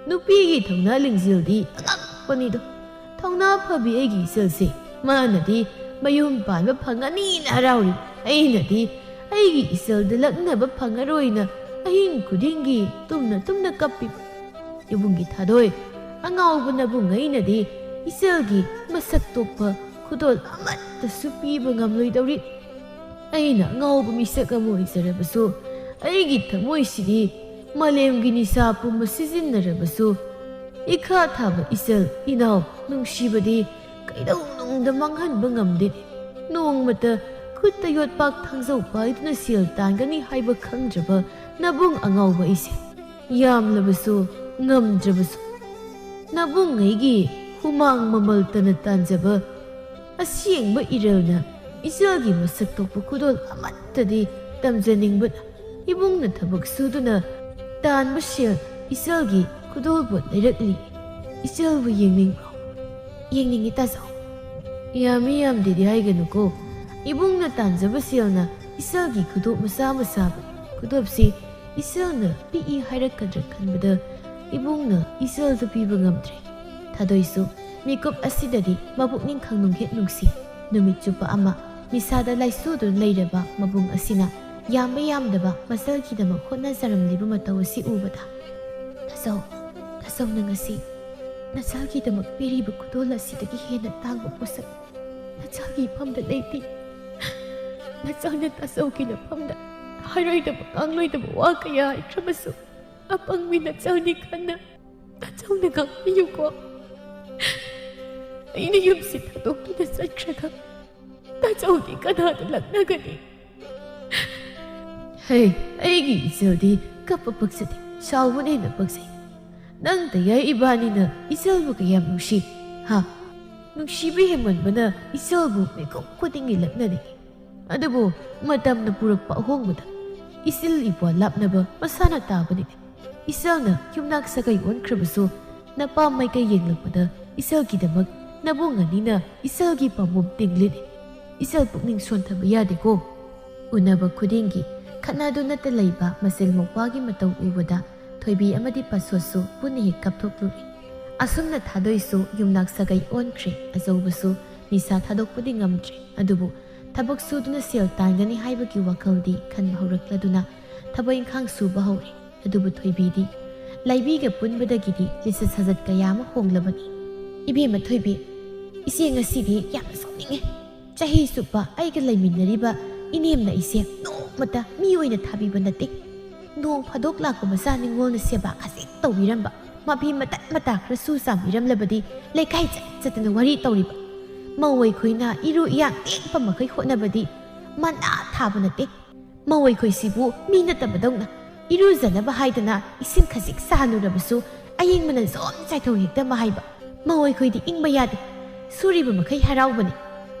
ꯅꯨꯄꯤꯒꯤ ꯊꯧꯅꯥ ꯂꯤꯡꯖꯦꯜꯗꯤ ꯑꯉꯛꯄꯅꯤꯗꯣ꯫ ꯊꯧꯅꯥ ꯐꯕꯤ ꯑꯩꯒꯤ ꯏꯆꯜꯁꯦ ꯃꯥꯅꯗꯤ ꯃꯌꯨꯝ ꯄꯥꯟꯕ ꯐꯪꯉꯅꯤꯅ ꯍꯔꯥꯎꯔꯤ, ꯑꯩꯅꯗꯤ ꯑꯩꯒꯤ ꯏꯆꯜꯗ ꯂꯛꯅꯕ ꯐꯪꯉꯔꯣꯏꯅ ꯑꯍꯤꯡ ꯈꯨꯗꯤꯡꯒꯤ ꯇꯨꯝꯅ ꯀꯞꯄꯤꯕ꯫ ꯏꯕꯨꯡꯒꯤ ꯊꯥꯗꯣꯏ, ꯑꯉꯥꯎꯕ ꯅꯕꯨꯡꯉꯩꯅꯗꯤ ꯏꯆꯜꯒꯤ ꯃꯁꯛ ꯇꯣꯛꯄ ꯈꯨꯗꯣꯜ ꯑꯃꯠꯇꯁꯨ ꯄꯤꯕ ꯉꯝꯂꯣꯏꯗꯧꯔꯤ꯫ ꯑꯩꯅ ꯑꯉꯥꯎꯕ ꯃꯤꯁꯛ ꯑꯃ ꯑꯣꯏꯖꯔꯕꯁꯨ ꯑꯩꯒꯤ ꯊꯃꯣꯏꯁꯤꯗꯤ ꯃꯥꯂꯦꯝꯒꯤ ꯅꯤꯁꯥ ꯄꯨꯝꯕ ꯁꯤꯖꯤꯟꯅꯔꯕꯁꯨ ꯏꯈꯥ ꯊꯥꯕ ꯏꯆꯜ ꯏꯅꯥꯎ ꯅꯨꯡꯁꯤꯕꯗꯤ ꯀꯩꯗꯧꯅꯨꯡꯗ ꯃꯥꯡꯍꯟꯕ ꯉꯝꯗꯦꯅꯦ꯫ ꯅꯣꯡꯃꯇ ꯈꯨꯠꯇ ꯌꯣꯠꯄꯥꯛ ꯊꯥꯡꯖꯧ ꯄꯥꯏꯗꯨꯅ ꯁꯦꯜ ꯇꯥꯟꯒꯅꯤ ꯍꯥꯏꯕ ꯈꯪꯗ꯭ꯔꯕ ꯅꯕꯨꯡ ꯑꯉꯥꯎꯕ ꯑꯩꯁꯦ ꯌꯥꯝꯂꯕꯁꯨ ꯉꯝꯗ꯭ꯔꯕꯁꯨ ꯅꯕꯨꯡꯉꯩꯒꯤ ꯍꯨꯃꯥꯡ ꯃꯃꯜꯇꯅ ꯇꯥꯟꯖꯕ ꯑꯁꯦꯡꯕ ꯏꯔꯜꯅ ꯏꯆꯜꯒꯤ ꯃꯁꯛ ꯇꯣꯛꯄ ꯈꯨꯗꯣꯜ ꯑꯃꯠꯇꯗꯤ ꯇꯝꯖꯅꯤꯡꯕꯅ ꯏꯕꯨꯡꯅ ꯊꯕꯛ ꯁꯨꯗꯨꯅ ꯇꯥꯟꯕ ꯁꯦꯜ ꯏꯆꯜꯒꯤ ꯈꯨꯗꯣꯜꯄꯣꯠ ꯂꯩꯔꯛꯂꯤ꯫ ꯏꯆꯜꯕꯨ ꯌꯦꯡꯅꯤꯡꯕ꯭ꯔꯣ? ꯌꯦꯡꯅꯤꯡꯉꯤ ꯇꯥꯖꯧ꯫ ꯌꯥꯝꯗꯦꯗꯤ ꯍꯥꯏꯒꯅꯨꯀꯣ꯫ ꯏꯕꯨꯡꯅ ꯇꯥꯟꯖꯕ ꯁꯦꯜꯅ ꯏꯆꯜꯒꯤ ꯈꯨꯗꯣꯞ ꯃꯆꯥꯕꯅꯤ꯫ ꯈꯨꯗꯣꯞꯁꯤ ꯏꯆꯜꯅ ꯄꯤꯛꯏ ꯍꯥꯏꯔꯛꯀꯗ꯭ꯔꯥ ꯈꯟꯕꯗ ꯏꯕꯨꯡꯅ ꯏꯆꯜꯗ ꯄꯤꯕ ꯉꯝꯗ꯭ꯔꯦ꯫ ꯊꯥꯗꯣꯏꯁꯨ ꯃꯤꯀꯨꯞ ꯑꯁꯤꯗꯗꯤ ꯃꯄꯨꯛꯅꯤꯡ ꯈꯪꯅꯨꯡ ꯍꯦꯛ ꯅꯨꯡꯁꯤ꯫ ꯅꯨꯃꯤꯠ ꯆꯨꯞꯄ ꯑꯃ ꯅꯤꯁꯥꯗ ꯂꯥꯏꯆꯨꯗꯨꯅ ꯂꯩꯔꯕ ꯃꯕꯨꯡ ꯑꯁꯤꯅ ꯌꯥꯝꯕ ꯌꯥꯝꯗꯕ ꯃꯆꯜꯒꯤꯗꯃꯛ ꯍꯣꯠꯅꯖꯔꯝꯂꯤꯕ ꯃꯇꯧ ꯑꯁꯤ ꯎꯕꯗ ꯇꯥꯖꯧꯅ ꯉꯁꯤ ꯅꯆꯥꯒꯤꯗꯃꯛ ꯄꯤꯔꯤꯕ ꯈꯨꯗꯣꯜ ꯑꯁꯤꯗꯒꯤ ꯍꯦꯟꯅ ꯇꯥꯡꯕ ꯄꯣꯠꯁꯛ ꯅꯆꯥꯒꯤ ꯏꯐꯝꯗ ꯂꯩꯇꯦ꯫ ꯅꯆꯥꯅ ꯇꯥꯖꯧꯒꯤ ꯅꯐꯝꯗ ꯍꯥꯏꯔꯣꯏꯗꯕ ꯉꯥꯡꯂꯣꯏꯗꯕ ꯋꯥ ꯀꯌꯥ ꯍꯥꯏꯈ꯭ꯔꯕꯁꯨ ꯑꯄꯪꯕꯤ ꯅꯆꯥꯅꯤ ꯈꯟꯅ ꯇꯥꯖꯧꯅ ꯉꯥꯡꯕꯤꯌꯨꯀꯣ꯫ ꯑꯩꯅ ꯌꯨꯝꯁꯤ ꯊꯥꯗꯣꯛꯇꯨꯅ ꯆꯠꯈ꯭ꯔꯒ ꯇꯥꯖꯧꯗꯤ ꯀꯅꯥꯗ ꯂꯛꯅꯒꯅꯤ? ꯑꯩꯒꯤ ꯏꯆꯜꯗꯤ ꯀꯞꯄ ꯄꯛꯆꯗꯦ, ꯁꯥꯎꯕꯅ ꯍꯦꯟꯅ ꯄꯛꯆꯩ꯫ ꯅꯪ ꯇꯌꯥꯏ ꯏꯕꯥꯅꯤꯅ ꯏꯆꯜꯕꯨ ꯀꯌꯥꯝ ꯅꯨꯡꯁꯤ? ꯅꯨꯡꯁꯤꯕ ꯍꯦꯟꯃꯟꯕꯅ ꯏꯆꯜꯕꯨ ꯃꯤꯀꯨꯞ ꯈꯨꯗꯤꯡꯒꯤ ꯂꯛꯅꯅꯤꯡꯉꯤ꯫ ꯑꯗꯨꯕꯨ ꯃꯇꯝꯅ ꯄꯨꯔꯛꯄ ꯑꯍꯣꯡꯕꯗ ꯏꯆꯤꯜ ꯏꯄ꯭ꯋꯥ ꯂꯥꯞꯅꯕ ꯃꯁꯥꯅ ꯇꯥꯕꯅꯤꯅꯦ꯫ ꯏꯆꯜꯅ ꯌꯨꯝꯅꯥꯛ ꯁꯥꯒꯩ ꯑꯣꯟꯈ꯭ꯔꯕꯁꯨ ꯅꯄꯥ ꯃꯥꯏꯀꯩ ꯌꯦꯡꯂꯛꯄꯗ ꯏꯆꯜꯒꯤꯗꯃꯛ ꯅꯕꯨꯡ ꯑꯅꯤꯅ ꯏꯆꯜꯒꯤ ꯄꯥꯝꯕꯣꯝ ꯇꯤꯡꯂꯤꯅꯤ꯫ ꯏꯆꯜ ꯄꯨꯛꯅꯤꯡ ꯁꯣꯟꯊꯕ ꯌꯥꯗꯦꯀꯣ꯫ ꯎꯅꯕ ꯈꯨꯗꯤꯡꯒꯤ ꯈꯠꯅꯗꯨꯅꯇ ꯂꯩꯕ ꯃꯆꯤꯜ ꯃꯧꯄ꯭ꯋꯥꯒꯤ ꯃꯇꯧ ꯎꯕꯗ ꯊꯣꯏꯕꯤ ꯑꯃꯗꯤ ꯄꯥꯁꯣꯠꯁꯨ ꯄꯨꯟꯅ ꯍꯦꯛ ꯀꯞꯊꯣꯛꯂꯨꯔꯦ꯫ ꯑꯁꯨꯝꯅ ꯊꯥꯗꯣꯏꯁꯨ ꯌꯨꯝꯅꯥꯛ ꯁꯥꯒꯩ ꯑꯣꯟꯈ꯭ꯔꯦ, ꯑꯆꯧꯕꯁꯨ ꯅꯤꯁꯥ ꯊꯥꯗꯣꯛꯄꯗꯤ ꯉꯝꯗ꯭ꯔꯦ꯫ ꯑꯗꯨꯕꯨ ꯊꯕꯛ ꯁꯨꯗꯨꯅ ꯁꯦꯜ ꯇꯥꯟꯒꯅꯤ ꯍꯥꯏꯕꯒꯤ ꯋꯥꯈꯜꯗꯤ ꯈꯟꯕ ꯍꯧꯔꯛꯂꯗꯨꯅ ꯊꯕꯛ ꯏꯪꯈꯥꯡ ꯁꯨꯕ ꯍꯧꯔꯦ꯫ ꯑꯗꯨꯕꯨ ꯊꯣꯏꯕꯤꯗꯤ ꯂꯩꯕꯤꯒ ꯄꯨꯟꯕꯗꯒꯤꯗꯤ ꯂꯤꯆꯠ ꯁꯥꯖꯠ ꯀꯌꯥ ꯑꯃ ꯍꯣꯡꯂꯕꯅꯤ꯫ ꯏꯕꯦꯝꯃ ꯊꯣꯏꯕꯤ, ꯏꯆꯦ ꯉꯁꯤꯗꯤ ꯌꯥꯝꯅ ꯁꯥꯎꯅꯤꯡꯉꯦ꯫ ꯆꯍꯤ ꯆꯨꯞꯄ ꯑꯩꯒ ꯂꯩꯃꯤꯟꯅꯔꯤꯕ ꯏꯅꯦꯝꯅ ꯑꯩꯁꯦ ꯅꯣꯡꯃꯇ ꯃꯤ ꯑꯣꯏꯅ ꯊꯥꯕꯤꯕ ꯅꯠꯇꯦ꯫ ꯅꯣꯡ ꯐꯥꯗꯣꯛ ꯂꯥꯛꯄ ꯃꯆꯥ ꯅꯤꯡꯉꯣꯜꯅ ꯁꯦꯕꯥ ꯈꯖꯤꯛ ꯇꯧꯕꯤꯔꯝꯕ, ꯃꯐꯤ ꯃꯇꯠ ꯃꯇꯥ ꯈꯔ ꯁꯨ ꯆꯥꯝꯕꯤꯔꯝꯂꯕꯗꯤ ꯂꯩꯀꯥꯏ ꯆꯠꯇꯅ ꯋꯥꯔꯤ ꯇꯧꯔꯤꯕ ꯃꯧ ꯑꯩꯈꯣꯏꯅ ꯏꯔꯨ ꯏꯌꯥꯡ ꯇꯦꯛꯄ ꯃꯈꯩ ꯍꯣꯠꯅꯕꯗꯤ ꯃꯅꯥ ꯊꯥꯕ ꯅꯠꯇꯦ ꯃꯧ ꯑꯩꯈꯣꯏꯁꯤꯕꯨ ꯃꯤ ꯅꯠꯇꯕꯗꯧꯅ ꯏꯔꯨꯖꯅꯕ ꯍꯥꯏꯗꯅ ꯏꯁꯤꯡ ꯈꯖꯤꯛ ꯁꯥꯍꯜꯂꯨꯔꯕꯁꯨ ꯑꯌꯤꯡꯕꯅ ꯖꯣꯝ ꯆꯥꯏꯊꯧ ꯍꯦꯛꯇ ꯃꯍꯥꯏꯕ ꯃꯧ ꯑꯩꯈꯣꯏꯗꯤ ꯏꯪꯕ ꯌꯥꯗꯦ ꯁꯨꯔꯤꯕ ꯃꯈꯩ ꯍꯔꯥꯎꯕꯅꯤ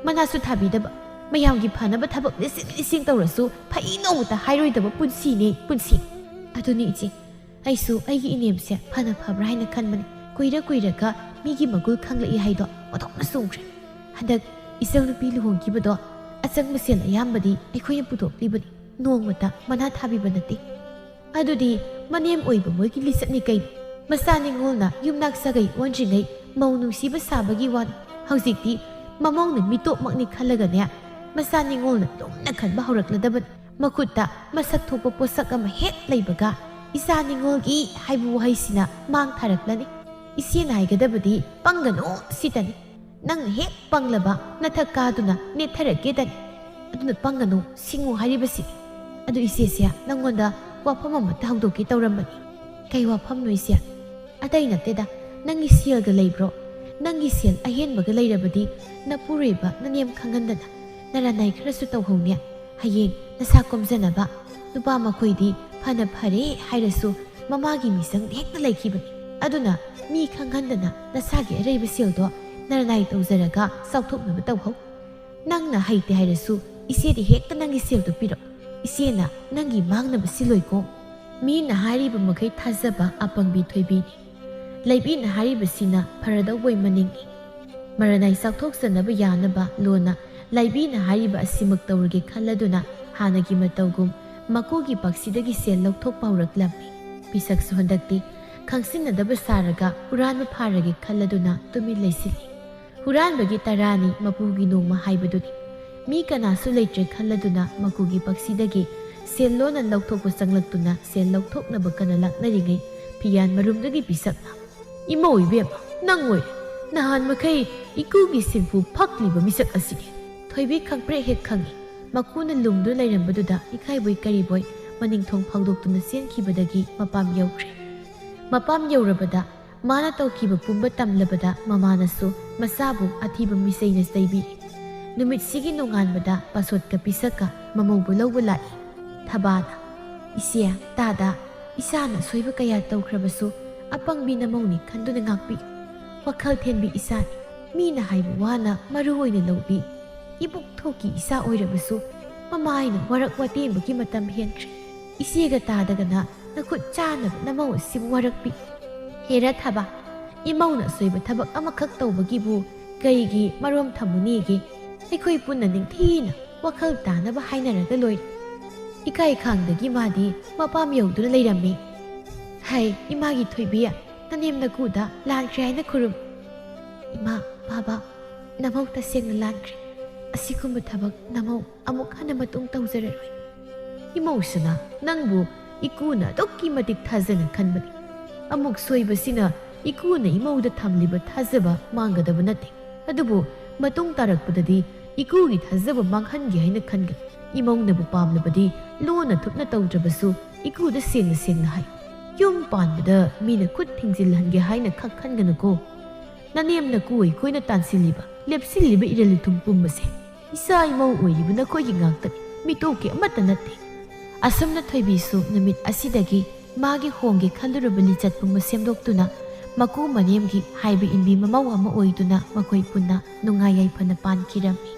ꯃꯅꯥꯁꯨ ꯊꯥꯕꯤꯗꯕ ꯃꯌꯥꯝꯒꯤ ꯐꯅꯕ ꯊꯕꯛ ꯂꯤꯁꯤꯡ ꯇꯧꯔꯁꯨ ꯐꯩ ꯅꯣꯡꯃꯇ ꯍꯥꯏꯔꯣꯏꯗꯕ ꯄꯨꯟꯁꯤꯅꯤ ꯄꯨꯟꯁꯤ ꯑꯗꯨꯅꯤ ꯏꯆꯦ ꯑꯩꯁꯨ ꯑꯩꯒꯤ ꯏꯅꯦꯝꯁꯦ ꯐꯅ ꯐꯕ꯭ꯔꯥ ꯍꯥꯏꯅ ꯈꯟꯕꯅꯤ ꯀꯨꯏꯔꯒ ꯃꯤꯒꯤ ꯃꯒꯨꯜ ꯈꯪꯂꯛꯏ ꯍꯥꯏꯗꯣ ꯑꯣꯟꯊꯣꯛꯅ ꯆꯨꯝꯈ꯭ꯔꯦ ꯍꯟꯗꯛ ꯏꯆꯜ ꯅꯨꯄꯤ ꯂꯨꯍꯣꯡꯈꯤꯕꯗꯣ ꯑꯆꯪꯕ ꯁꯦꯜ ꯑꯌꯥꯝꯕꯗꯤ ꯑꯩꯈꯣꯏꯅ ꯄꯨꯊꯣꯛꯂꯤꯕꯅꯤ ꯅꯣꯡꯃꯇ ꯃꯅꯥ ꯊꯥꯕꯤꯕ ꯅꯠꯇꯦ ꯑꯗꯨꯗꯤ ꯃꯅꯦꯝ ꯑꯣꯏꯕ ꯃꯣꯏꯒꯤ ꯂꯤꯆꯠꯅꯤ ꯀꯩꯅꯣ ꯃꯆꯥ ꯅꯤꯡꯉꯣꯜꯅ ꯌꯨꯝꯅꯥꯛ ꯁꯥꯒꯩ ꯑꯣꯟꯗ꯭ꯔꯤꯉꯩ ꯃꯧ ꯅꯨꯡꯁꯤꯕ ꯁꯥꯕꯒꯤ ꯋꯥꯅꯤ ꯍꯧꯖꯤꯛꯇꯤ ꯃꯃꯧꯅ ꯃꯤꯇꯣꯞꯃꯛꯅꯤ ꯈꯜꯂꯒꯅꯦ ꯃꯆꯥ ꯅꯤꯡꯉꯣꯜꯅ ꯂꯨꯝꯅ ꯈꯟꯕ ꯍꯧꯔꯛꯂꯗꯕꯅꯤ ꯃꯈꯨꯠꯇ ꯃꯁꯛ ꯊꯣꯛꯄ ꯄꯣꯠꯁꯛ ꯑꯃ ꯍꯦꯛ ꯂꯩꯕꯒ ꯏꯆꯥ ꯅꯤꯡꯉꯣꯜꯒꯤ ꯍꯥꯏꯕ ꯋꯥꯍꯩꯁꯤꯅ ꯃꯥꯡ ꯊꯥꯔꯛꯂꯅꯤ ꯏꯆꯦꯅ ꯍꯥꯏꯒꯗꯕꯗꯤ ꯄꯪꯒꯅꯨ ꯁꯤꯇꯅꯤ ꯅꯪꯅ ꯍꯦꯛ ꯄꯪꯂꯕ ꯅꯊꯛ ꯀꯥꯗꯨꯅ ꯅꯦꯠꯊꯔꯛꯀꯦꯗꯅꯤ ꯑꯗꯨꯅ ꯄꯪꯒꯅꯨ ꯁꯤꯡꯉꯨ ꯍꯥꯏꯔꯤꯕꯁꯤ ꯑꯗꯨ ꯏꯆꯦꯁꯦ ꯅꯪꯉꯣꯟꯗ ꯋꯥꯐꯝ ꯑꯃꯇ ꯍꯧꯗꯣꯛꯀꯦ ꯇꯧꯔꯝꯕꯅꯤ ꯀꯩ ꯋꯥꯐꯝꯅꯣ ꯏꯆꯦ ꯑꯇꯩ ꯅꯠꯇꯦꯗ ꯅꯪꯒꯤ ꯁꯦꯜꯒ ꯂꯩꯕ꯭ꯔꯣ ꯅꯪꯒꯤ ꯁꯦꯜ ꯑꯍꯦꯟꯕꯒ ꯂꯩꯔꯕꯗꯤ ꯅꯄꯨꯔꯣꯏꯕ ꯅꯅꯦꯝ ꯈꯪꯍꯟꯗꯅ ꯅꯔꯥꯅꯥꯏ ꯈꯔꯁꯨ ꯇꯧꯍꯧꯅꯦ ꯍꯌꯦꯡ ꯅꯁꯥ ꯀꯣꯝꯖꯅꯕ ꯅꯨꯄꯥ ꯃꯈꯣꯏꯗꯤ ꯐꯅ ꯐꯔꯦ ꯍꯥꯏꯔꯁꯨ ꯃꯃꯥꯒꯤ ꯃꯤꯆꯪ ꯍꯦꯛꯇ ꯂꯩꯈꯤꯕꯅꯤ ꯑꯗꯨꯅ ꯃꯤ ꯈꯪꯍꯟꯗꯅ ꯅꯁꯥꯒꯤ ꯑꯔꯩꯕ ꯁꯦꯜꯗꯣ ꯅꯔꯥꯅꯥꯏ ꯇꯧꯖꯔꯒ ꯆꯥꯎꯊꯣꯛꯅꯕ ꯇꯧꯍꯧ ꯅꯪꯅ ꯍꯩꯇꯦ ꯍꯥꯏꯔꯁꯨ ꯏꯆꯦꯗꯤ ꯍꯦꯛꯇ ꯅꯪꯒꯤ ꯁꯦꯜꯗꯣ ꯄꯤꯔꯛ ꯏꯆꯦꯅ ꯅꯪꯒꯤ ꯃꯥꯡꯅꯕ ꯁꯤꯜꯂꯣꯏꯀꯣ ꯃꯤꯅ ꯍꯥꯏꯔꯤꯕ ꯃꯈꯩ ꯊꯥꯖꯕ ꯑꯄꯪꯕꯤ ꯊꯣꯏꯕꯤꯅꯤ ꯂꯩꯕꯤꯅ ꯍꯥꯏꯔꯤꯕꯁꯤꯅ ꯐꯔꯗꯧꯕꯣꯏ ꯃꯅꯤꯡꯉꯤ ꯃꯔꯥꯅꯥꯏ ꯆꯥꯎꯊꯣꯛꯆꯅꯕ ꯌꯥꯅꯕ ꯂꯣꯟꯅ ꯂꯥꯏꯕꯤꯅ ꯍꯥꯏꯔꯤꯕ ꯑꯁꯤꯃꯛ ꯇꯧꯔꯒꯦ ꯈꯜꯂꯗꯨꯅ ꯍꯥꯟꯅꯒꯤ ꯃꯇꯧꯒꯨꯝ ꯃꯀꯨꯒꯤ ꯄꯥꯛꯁꯤꯗꯒꯤ ꯁꯦꯜ ꯂꯧꯊꯣꯛꯄ ꯍꯧꯔꯛꯂꯝꯃꯤ ꯄꯤꯁꯛꯁꯨ ꯍꯟꯗꯛꯇꯤ ꯈꯪꯁꯤꯟꯅꯗꯕ ꯁꯥꯔꯒ ꯍꯨꯔꯥꯟꯕ ꯐꯥꯔꯒꯦ ꯈꯜꯂꯗꯨꯅ ꯇꯨꯃꯤꯟ ꯂꯩꯁꯤꯜꯂꯤ ꯍꯨꯔꯥꯟꯕꯒꯤ ꯇꯔꯥꯅꯤ ꯃꯄꯨꯒꯤ ꯅꯣꯡꯃ ꯍꯥꯏꯕꯗꯨꯅꯤ ꯃꯤ ꯀꯅꯥꯁꯨ ꯂꯩꯇ꯭ꯔꯦ ꯈꯜꯂꯗꯨꯅ ꯃꯀꯨꯒꯤ ꯄꯥꯛꯁꯤꯗꯒꯤ ꯁꯦꯜ ꯂꯣꯟꯅ ꯂꯧꯊꯣꯛꯄ ꯆꯪꯂꯛꯇꯨꯅ ꯁꯦꯜ ꯂꯧꯊꯣꯛꯅꯕ ꯀꯟꯅ ꯂꯥꯛꯅꯔꯤꯉꯩ ꯐꯤꯌꯥꯟ ꯃꯔꯨꯝꯗꯒꯤ ꯄꯤꯁꯛꯅ ꯏꯃꯧ ꯏꯕꯦꯝꯃ ꯅꯪ ꯑꯣꯏꯔꯦ ꯅꯍꯥꯟ ꯃꯈꯩ ꯏꯀꯨꯒꯤ ꯁꯤꯟꯐꯨ ꯐꯛꯂꯤꯕ ꯃꯤꯁꯛ ꯑꯁꯤꯅꯤ ꯊꯣꯏꯕꯤ ꯈꯪꯄ꯭ꯔꯦꯛ ꯍꯦꯛ ꯈꯪꯉꯤ ꯃꯀꯨꯅ ꯂꯨꯝꯗꯨꯅ ꯂꯩꯔꯝꯕꯗꯨꯗ ꯏꯀꯥꯏꯕꯣꯏ ꯀꯔꯤꯕꯣꯏ ꯃꯅꯤꯡꯊꯣꯡ ꯐꯥꯎꯗꯣꯛꯇꯨꯅ ꯆꯦꯟꯈꯤꯕꯗꯒꯤ ꯃꯄꯥꯝ ꯌꯧꯈ꯭ꯔꯦ ꯃꯄꯥꯝ ꯌꯧꯔꯕꯗ ꯃꯥꯅ ꯇꯧꯈꯤꯕ ꯄꯨꯝꯕ ꯇꯝꯂꯕꯗ ꯃꯃꯥꯅꯁꯨ ꯃꯆꯥꯕꯨ ꯑꯊꯤꯕ ꯃꯤꯆꯩꯅ ꯆꯩꯕꯤꯔꯤ ꯅꯨꯃꯤꯠꯁꯤꯒꯤ ꯅꯣꯡꯉꯥꯟꯕꯗ ꯄꯥꯁꯣꯠꯀ ꯄꯤꯁꯛꯀ ꯃꯃꯧꯕꯨ ꯂꯧꯕ ꯂꯥꯛꯏ ꯊꯕꯥꯅ ꯏꯆꯦ ꯇꯥꯗ ꯏꯆꯥꯅ ꯁꯣꯏꯕ ꯀꯌꯥ ꯇꯧꯈ꯭ꯔꯕꯁꯨ ꯑꯄꯪꯕꯤ ꯅꯃꯧꯅꯤ ꯈꯟꯗꯨꯅ ꯉꯥꯛꯄꯤ ꯋꯥꯈꯜ ꯊꯦꯟꯕꯤ ꯏꯆꯥꯅꯤ ꯃꯤꯅ ꯍꯥꯏꯕ ꯋꯥꯅ ꯃꯔꯨ ꯑꯣꯏꯅ ꯂꯧꯕꯤ ꯏꯕꯨꯛ ꯊꯣꯛꯀꯤ ꯏꯆꯥ ꯑꯣꯏꯔꯕꯁꯨ ꯃꯃꯥꯏꯅ ꯋꯥꯔꯛ ꯋꯥꯇꯦꯝꯕꯒꯤ ꯃꯇꯝ ꯍꯦꯟꯈ꯭ꯔꯦ ꯏꯆꯦꯒ ꯇꯥꯗꯒꯅ ꯅꯈꯨꯠ ꯆꯥꯅꯕ ꯅꯃꯧ ꯑꯁꯤꯕꯨ ꯋꯥꯔꯛꯄꯤ ꯍꯦꯔ ꯊꯕ ꯏꯃꯧꯅ ꯑꯁꯣꯏꯕ ꯊꯕꯛ ꯑꯃꯈꯛ ꯇꯧꯕꯒꯤꯕꯨ ꯀꯩꯒꯤ ꯃꯔꯣꯝ ꯊꯝꯃꯨꯅꯤꯒꯦ ꯑꯩꯈꯣꯏ ꯄꯨꯟꯅ ꯅꯤꯡꯊꯤꯅ ꯋꯥꯈꯜ ꯇꯥꯅꯕ ꯍꯥꯏꯅꯔꯒ ꯂꯣꯏꯔꯦ ꯏꯀꯥꯏ ꯈꯥꯡꯗꯒꯤ ꯃꯥꯗꯤ ꯃꯄꯥꯝ ꯌꯧꯗꯨꯅ ꯂꯩꯔꯝꯃꯤ ꯍꯩ ꯏꯃꯥꯒꯤ ꯊꯣꯏꯕꯤ ꯅꯅꯦꯝ ꯅꯀꯨꯗ ꯂꯥꯟꯈ꯭ꯔꯦ ꯍꯥꯏꯅ ꯈꯨꯔꯨꯝ ꯏꯃꯥ ꯕꯥꯕꯥ ꯅꯃꯧ ꯇꯁꯦꯡꯅ ꯂꯥꯟꯈ꯭ꯔꯦ ꯑꯁꯤꯒꯨꯝꯕ ꯊꯕꯛ ꯅꯃꯧ ꯑꯃꯨꯛ ꯍꯟꯅ ꯃꯇꯨꯡ ꯇꯧꯖꯔꯔꯣꯏ ꯏꯃꯧꯁꯤꯅ ꯅꯪꯕꯨ ꯏꯀꯨꯅ ꯑꯗꯨꯛꯀꯤ ꯃꯇꯤꯛ ꯊꯥꯖꯅ ꯈꯟꯕꯅꯤ ꯑꯃꯨꯛ ꯁꯣꯏꯕꯁꯤꯅ ꯏꯀꯨꯅ ꯏꯃꯧꯗ ꯊꯝꯂꯤꯕ ꯊꯥꯖꯕ ꯃꯥꯡꯒꯗꯕ ꯅꯠꯇꯦ ꯑꯗꯨꯕꯨ ꯃꯇꯨꯡ ꯇꯥꯔꯛꯄꯗꯗꯤ ꯏꯀꯨꯒꯤ ꯊꯥꯖꯕ ꯃꯥꯡꯍꯟꯒꯦ ꯍꯥꯏꯅ ꯈꯟꯒꯅꯤ ꯏꯃꯧꯅꯕꯨ ꯄꯥꯝꯂꯕꯗꯤ ꯂꯣꯟꯅ ꯊꯨꯞꯅ ꯇꯧꯗ꯭ꯔꯕꯁꯨ ꯏꯀꯨꯗ ꯁꯦꯡꯅ ꯍꯥꯏ ꯌꯨꯝ ꯄꯥꯟꯕꯗ ꯃꯤꯅ ꯈꯨꯠ ꯊꯤꯡꯖꯤꯜꯍꯟꯒꯦ ꯍꯥꯏꯅ ꯈꯟꯒꯅꯨꯀꯣ ꯅꯅꯦꯝ ꯅꯀꯨ ꯑꯩꯈꯣꯏꯅ ꯇꯥꯟꯁꯤꯜꯂꯤꯕ ꯂꯦꯞꯁꯤꯜꯂꯤꯕ ꯏꯔꯜ ꯏꯊꯨꯝ ꯄꯨꯝꯕꯁꯦ ꯏꯆꯥ ꯏꯃꯧ ꯑꯣꯏꯔꯤꯕ ꯅꯈꯣꯏꯒꯤ ꯉꯥꯛꯇꯅꯤ ꯃꯤꯇꯣꯞꯀꯤ ꯑꯃꯠꯇ ꯅꯠꯇꯦ ꯑꯁꯨꯝꯅ ꯊꯣꯏꯕꯤꯁꯨ ꯅꯨꯃꯤꯠ ꯑꯁꯤꯗꯒꯤ ꯃꯥꯒꯤ ꯍꯣꯡꯒꯦ ꯈꯜꯂꯨꯔꯕ ꯂꯤꯆꯠ ꯄꯨꯝꯕ ꯁꯦꯝꯗꯣꯛꯇꯨꯅ ꯃꯀꯨ ꯃꯅꯦꯝꯒꯤ ꯍꯥꯏꯕ ꯏꯟꯕꯤ ꯃꯃꯧ ꯑꯃ ꯑꯣꯏꯗꯨꯅ ꯃꯈꯣꯏ ꯄꯨꯟꯅ ꯅꯨꯡꯉꯥꯏ ꯌꯥꯏꯐꯅ ꯄꯥꯟꯈꯤꯔꯝꯃꯤ